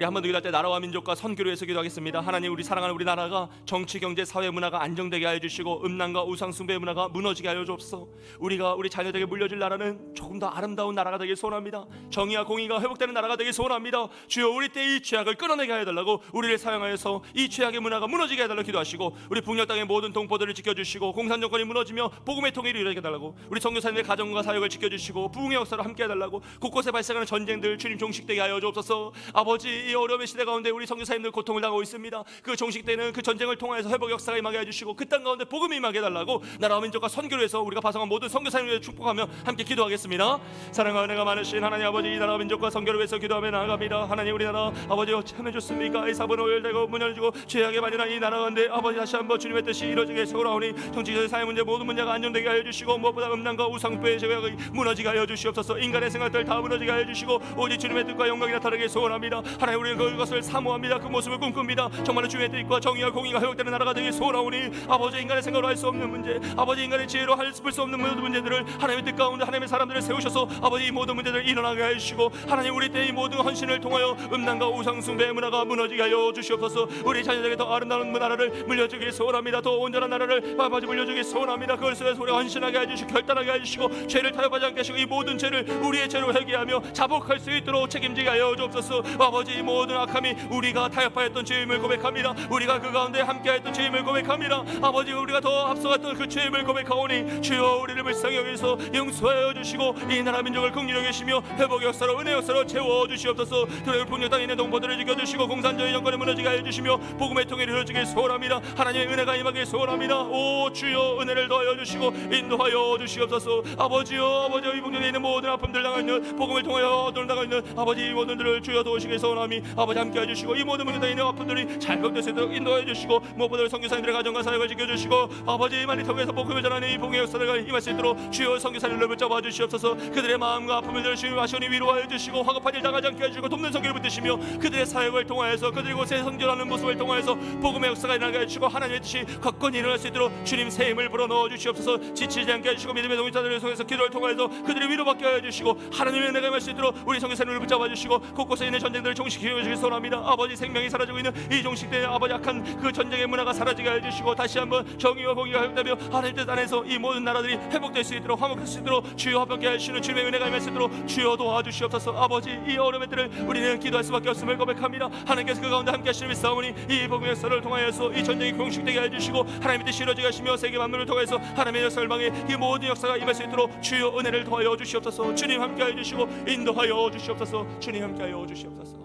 우리 한 번 더 기도할 때 나라와 민족과 선교를 위해서 기도하겠습니다. 하나님 우리 사랑하는 우리나라가 정치, 경제, 사회 문화가 안정되게 하여 주시고 음란과 우상 숭배의 문화가 무너지게 하여 주옵소서. 우리가 우리 자녀들에게 물려줄 나라는 조금 더 아름다운 나라가 되길 소원합니다. 정의와 공의가 회복되는 나라가 되길 소원합니다. 주여 우리 때 이 죄악을 끊어내게 하여 달라고 우리를 사용하여서 이 죄악의 문화가 무너지게 해달라고 기도하시고 우리 북녘 땅의 모든 동포들을 지켜주시고 공산 정권이 무너지며 복음의 통일을 이루게 해달라고 우리 선교사님의 가정과 사역을 지켜주시고 부흥의 역사를 함께 해달라고 곳곳에 발생하는 전쟁들 주님 종식되게 하여 주옵소서. 아버지 이 어려움의 시대 가운데 우리 선교사님들 고통을 당하고 있습니다. 그 종식 때는 그 전쟁을 통해서 회복 역사가 임하게 해주시고 그 땅 가운데 복음이 임하게 해달라고 나라와 민족과 선교를 해서 우리가 파송한 모든 선교사님을 축복하며 함께 기도하겠습니다. 사랑과 은혜가 많으신 하나님 아버지, 이 나라와 민족과 선교를 위해서 기도하며 나아갑니다. 하나님, 우리나라 아버지 어찌하면 좋습니까? 이 사번 오열되고 문 열어주고 죄악에 만연한 이 나라 가운데 아버지 다시 한번 주님의 뜻이 이루어지게 소원하오니 정치적 사회 문제 모든 문제가 안정되게 하여 주시고 무엇보다 음란과 우상표의 제약이 무너지게 하여 주시옵소서. 인간의 생각들 다 무너지게 하여 주시고 오직 주님의 뜻과 영광이 나타나게 소원합니다. 하나님, 우리는 그것을 사모합니다. 그 모습을 꿈꿉니다. 정말로 주님의 뜻과 정의와 공의가 회복되는 나라가 되길 소원하오니 아버지, 인간의 생각으로 할 수 없는 문제, 아버지 인간의 지혜로 할 수 없는 모든 문제들을 하나님의 뜻 가운데 하나님의 사람들을 세우셔서 아버지 이 모든 문제들을 일어나게 하여 주시고 하나님, 우리 때의 모든 헌신을 통하여 음란과 우상숭배의 문화가 무너지게 하여 주시옵소서. 우리 자녀들에게 더 아름다운 나라를 물려주길 소원합니다. 더 온전한 나라를 아버지 물려주길 소원합니다. 그것을 위해서 우리가 헌신하게 해주시고 결단하게 해주시고 죄를 타협하지 않게 하시고 이 모든 죄를 우리의 죄로 회개하며 자복할 수 있도록 책임지게 하여 주옵소서. 아버지, 이 모든 악함이 우리가 타협하였던 죄임을 고백합니다. 우리가 그 가운데 함께하였던 죄임을 고백합니다. 아버지, 우리가 더 앞서갔던 그 죄임을 고백하오니 주여 우리를 불쌍히 여기서 용서하여 주시고 이 나라 민족을 긍휼히 여기시며 회복의 역사로 은혜의 역사로 채워주시옵소서. 드레울 폭력 땅에 있는 동포들을 지켜주시고 공산주의 정권을 무너지게 하여 주시며 복음의 통일을 이루어지길 소원합니다. 하나님의 은혜가 임하길 소원합니다. 오 주여, 은혜를 더하여 주시고 인도하여 주시옵소서. 아버지여, 아버지여, 이 북녘에 있는 모든 아픔들 당하고 있는 복음을 통하여 얻음을 당하고 있는 아버지 이 모든들을 주여 도우시길 소원하니 아버지 함께해 주시고 이 모든 문제에 있는 아픔들이 잘 극복될 수 있도록 인도해 주시고 무엇보다 선교사님들의 가정과 사역을 지켜주시고 아버지 많이 통해서 복음을 전하는 이 복음의 역사가 임할 수 있도록 주여 선교사님들을 붙잡아 주시옵소서. 그들의 마음과 아픔을 들으시며 하시니 위로하여 주시고 화급한 일 당하지 않게 해주시고 돕는 선교를 붙드시며 그들의 사역을 통하여서 그들이 곳에 성전하는 모습을 통하여서 복음의 역사가 일어나게 해주시고 하나님의 뜻이 걷건히 일어날 수 있도록 주님 새 힘을 불어넣어 주시옵소서. 지치지 않게 해주시고 믿음의 동역자들을 통해서 기도를 통하여서 그들이 위로받게 해주시고 하나님의 은혜가 임할 수 있도록 우리 선교사님을 붙잡아 주시고 곳곳에 있는 전쟁들을 종식시켜 주시길 소원합니다. 아버지, 생명이 사라지고 있는 이 종식 때에 아버지 약한 그 전쟁의 문화가 사라지게 해주시고 다시 한번 정의와 공의가 회복되며 하나님 뜻 안에서 이 모든 나라들이 회복될 수 있도록 화목할 수 있도록 주여 합병케 하시는 주님의 은혜가 임할 수 있도록 주여 도와주시옵소서. 아버지, 이 어려움의 때를 우리는 기도할 수밖에 없음을 고백합니다. 하나님께서 그 가운데 함께 하시는 믿사오니 이 복음의 역사를 통하여서 이 전쟁이 공식되게 해주시고 하나님의 뜻이 이루어지게 하시며 세계 만물을 통해서 하나님의 역사를 방해 이 모든 역사가 임할 수 있도록 주여 은혜를 더하여 주시옵소서. 주님 함께하여 주시고 인도하여 주시옵소서. 주님 함께하여 주시옵소서.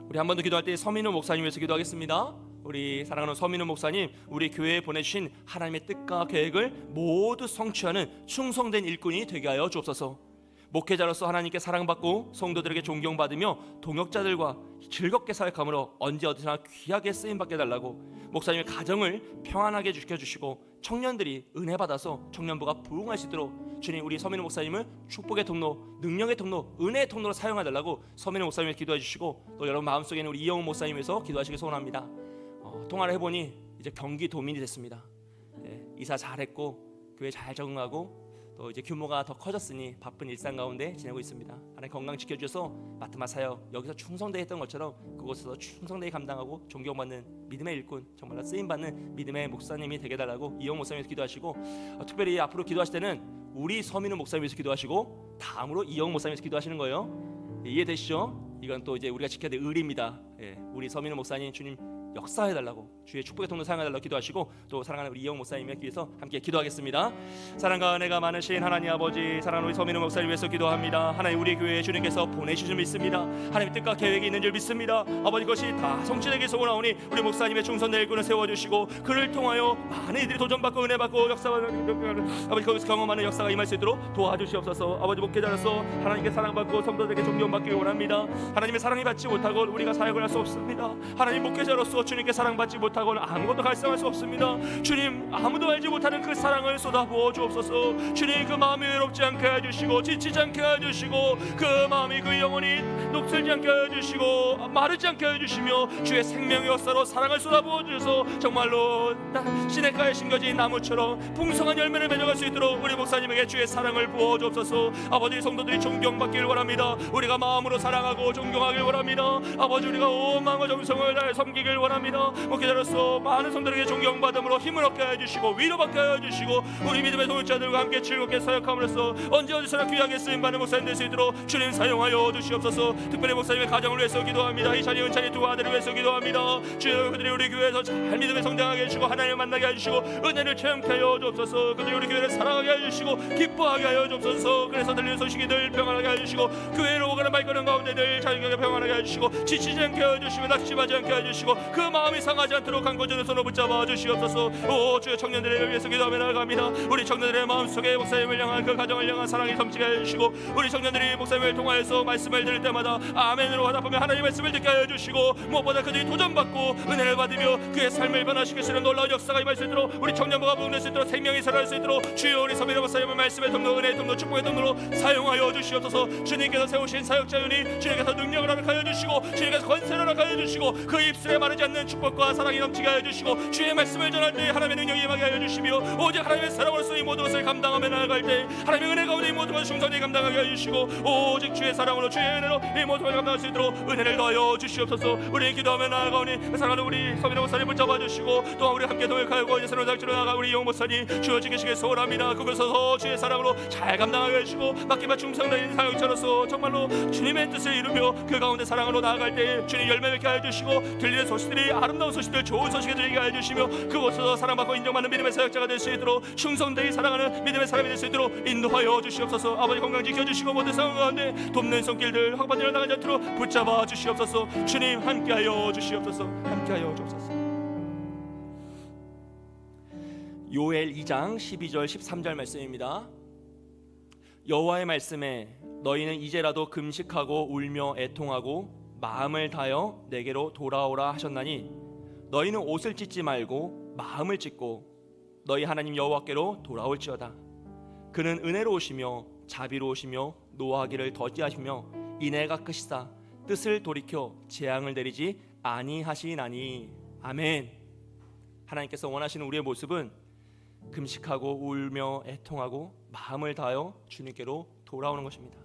우리 한 번 더 기도할 때 서민우 목사님 위해서 기도하겠습니다. 우리 사랑하는 서민우 목사님, 우리 교회에 보내주신 하나님의 뜻과 계획을 모두 성취하는 충성된 일꾼이 되게 하여 주옵소서. 목회자로서 하나님께 사랑받고 성도들에게 존경받으며 동역자들과 즐겁게 사역함으로 언제 어디서나 귀하게 쓰임받게 해달라고 목사님의 가정을 평안하게 지켜주시고 청년들이 은혜 받아서 청년부가 부흥할 수 있도록 주님, 우리 서민우 목사님을 축복의 통로, 능력의 통로, 은혜의 통로로 사용해달라고 서민우 목사님을 기도해 주시고 또 여러분 마음속에 있는 우리 이영훈 목사님에서 기도하시길 소원합니다. 통화를 해보니 이제 경기도민이 됐습니다. 이사 잘했고 교회 잘 적응하고 또 이제 규모가 더 커졌으니 바쁜 일상 가운데 지내고 있습니다. 하나님 건강 지켜주셔서 마트마 사역 여기서 충성되게 했던 것처럼 그곳에서 충성되게 감당하고 존경받는 믿음의 일꾼, 정말로 쓰임받는 믿음의 목사님이 되게 해달라고 이영 목사님께서 기도하시고 특별히 앞으로 기도하실 때는 우리 서민우 목사님께서 기도하시고 다음으로 이영 목사님께서 기도하시는 거예요. 이해되시죠? 이건 또 이제 우리가 지켜야 될 의리입니다. 우리 서민우 목사님 주님 역사해달라고 주의 축복의 통로 사용해달라고 기도하시고 또 사랑하는 우리 이영 목사님을 위해서 함께 기도하겠습니다. 사랑과 은혜가 많으신 하나님 아버지, 사랑하는 우리 서민우 목사님 위해서 기도합니다. 하나님, 우리 교회에 주님께서 보내주신 줄 믿습니다. 하나님 뜻과 계획이 있는 줄 믿습니다. 아버지, 그것이 다 성취되기 소원하오니 우리 목사님의 충성된 일꾼을 세워주시고 그를 통하여 많은 이들이 도전받고 은혜받고 역사받는 아버지 거기서 경험하는 역사가 임할 수 있도록 도와주시옵소서. 아버지, 목회자로서 하나님께 사랑받고 성도들에게 존경받기 원합니다. 하나님의 사랑이 받지 못하고 우리가 사역을 할 수 없습니다. 하나님, 목회자로서 주님께 사랑받지 못하고는 아무것도 갈성할 수 없습니다. 주님, 아무도 알지 못하는 그 사랑을 쏟아부어 주옵소서. 주님, 그 마음이 외롭지 않게 해주시고 지치지 않게 해주시고 그 마음이 그 영혼이 녹슬지 않게 해주시고 마르지 않게 해주시며 주의 생명의 역사로 사랑을 쏟아부어 주셔서 정말로 시냇가에 심겨진 나무처럼 풍성한 열매를 맺어갈 수 있도록 우리 목사님에게 주의 사랑을 부어 주옵소서. 아버지, 성도들이 존경받길 원합니다. 우리가 마음으로 사랑하고 존경하길 원합니다. 아버지, 우리가 온 마음과 정성을 다해 섬기길 원합니다. 원합니다. 목회자로서 많은 성도에게 존경받음으로 힘을 얻게 해주시고 위로받게 해주시고 우리 믿음의 동역자들과 함께 즐겁게 사역함으로써 언제 어디서나 귀하게 쓰임받는 목사님 될 수 있도록 주님 사용하여 주시옵소서. 특별히 목사님의 가정을 위해서 기도합니다. 이찬이 은찬이 두 아들을 위해서 기도합니다. 주여 그들이 우리 교회에서 잘 믿음에 성장하게 해주시고 하나님을 만나게 해주시고 은혜를 체험케 하여 주옵소서. 그들이 우리 교회를 사랑하게 해주시고 기뻐하게 하여 주옵소서. 그래서 들리는 소식이 늘 평안하게 해주시고 교회로 오가는 발걸음 가운데 늘 자유하게 평안하게 해주시고 지치지 않게 해주시고 낙심하지 않게 해주시고 그 마음이 상하지 않도록 강구전의 손을 붙잡아 주시옵소서. 오 주여 청년들을 위해서 기도하며 나아갑니다. 우리 청년들의 마음속에 목사님을 향한 그 가정을 향한 사랑이 넘치게 해주시고 우리 청년들이 목사님을 통하여서 말씀을 들을 때마다 아멘으로 화답하며 하나님의 말씀을 듣게 해주시고 무엇보다 그들이 도전받고 은혜를 받으며 그의 삶을 변화시키시는 놀라운 역사가 임할 수 있도록 우리 청년부가 부흥될 수 있도록 생명이 살아날 수 있도록 주여 우리 서민의 목사님을 말씀의 통로 은혜의 통로 축복의 통로로 사용하여 주시옵소서. 주님께서 세우신 사역자윤이 주님께서 능력을 허락하여 주시고 주님께서 권세를 허락하여 주시고 그 입술에 마르지 않는 축복과 사랑이 넘치게 하여 주시고 주의 말씀을 전할 때 하나님의 능력이 임하게 하여 주시며 오직 하나님의 사랑으로서 이 모든 것을 감당하며 나아갈 때 하나님의 은혜 가운데 이 모든 것을 충성히 감당하게 하여 주시고 오직 주의 사랑으로 주의 은혜로 이 모든 것을 감당할 수 있도록 은혜를 더하여 주시옵소서. 우리 기도하며 나아가오니 사랑하는 우리 서민의 목사님 붙잡아 주시고 또한 우리 함께 동역하고 이제 새로운 작지로 나아가 우리 영 목사님 주여 지키시길 소원합니다. 그곳에서 주의 사랑으로 잘 감당하게 해주시고 맡기마 충성된 사역자로서 정말로 주님의 뜻을 이루며 그 가운데 사랑으로 나아갈 때 주님 열매 맺게 해주시고 들리는 소식들이 아름다운 소식들 좋은 소식을 들리게 해주시며 그곳에서 사랑받고 인정받는 믿음의 사역자가 될 수 있도록 충성되이 사랑하는 믿음의 사람이 될 수 있도록 인도하여 주시옵소서. 아버지 건강 지켜주시고 모든 상황 가운데 돕는 손길들 확반되어 나가지 않도록 붙잡아 주시옵소서. 주님 함께하여 주시옵소서. 함께하여 주옵소서. 요엘 2장 12절 13절 말씀입니다. 여호와의 말씀에 너희는 이제라도 금식하고 울며 애통하고 마음을 다하여 내게로 돌아오라 하셨나니 너희는 옷을 찢지 말고 마음을 찢고 너희 하나님 여호와께로 돌아올지어다. 그는 은혜로우시며 자비로우시며 노하기를 더디하시며 인애가 크시다 뜻을 돌이켜 재앙을 내리지 아니하시나니. 아멘. 하나님께서 원하시는 우리의 모습은 금식하고 울며 애통하고 마음을 다하여 주님께로 돌아오는 것입니다.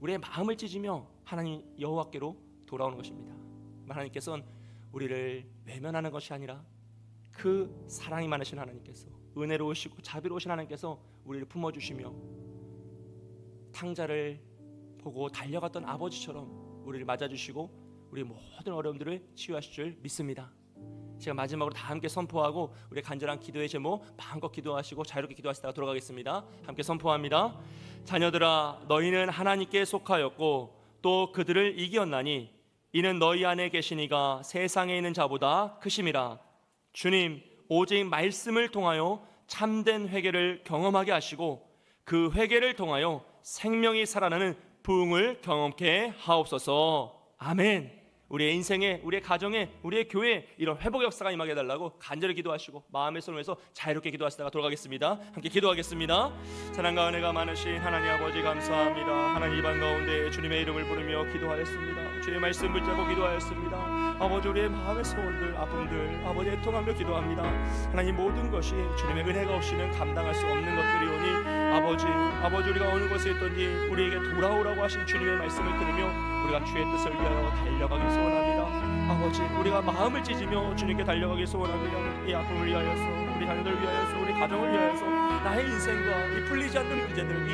우리의 마음을 찢으며 하나님 여호와께로 돌아오는 것입니다. 하나님께서는 우리를 외면하는 것이 아니라 그 사랑이 많으신 하나님께서 은혜로우시고 자비로우신 하나님께서 우리를 품어주시며 탕자를 보고 달려갔던 아버지처럼 우리를 맞아주시고 우리 모든 어려움들을 치유하실 줄 믿습니다. 제가 마지막으로 다 함께 선포하고 우리 간절한 기도의 제목 마음껏 기도하시고 자유롭게 기도하시다가 돌아가겠습니다. 함께 선포합니다. 자녀들아 너희는 하나님께 속하였고 또 그들을 이겼나니 이는 너희 안에 계시니가 세상에 있는 자보다 크심이라. 주님 오직 말씀을 통하여 참된 회개를 경험하게 하시고 그 회개를 통하여 생명이 살아나는 부흥을 경험케 하옵소서. 아멘. 우리의 인생에, 우리의 가정에, 우리의 교회에 이런 회복 역사가 임하게 해달라고 간절히 기도하시고 마음의 손을 해서 자유롭게 기도하시다가 돌아가겠습니다. 함께 기도하겠습니다. 사랑과 은혜가 많으신 하나님 아버지 감사합니다. 하나님 이방 가운데 주님의 이름을 부르며 기도하였습니다. 주의 말씀 붙잡고 기도하였습니다. 아버지 우리의 마음의 소원들, 아픔들 아버지 애통하며 기도합니다. 하나님 모든 것이 주님의 은혜가 없이는 감당할 수 없는 것들이오니 아버지 우리가 어느 곳에 있든지 우리에게 돌아오라고 하신 주님의 말씀을 들으며 우리가 주의 뜻을 위하여 달려가길 소원합니다. 아버지 우리가 마음을 찢으며 주님께 달려가길 소원합니다. 이 아픔을 위하여서 우리 자녀들 위하여서 우리 가정을 위하여서 나의 인생과 이 풀리지 않는 문제들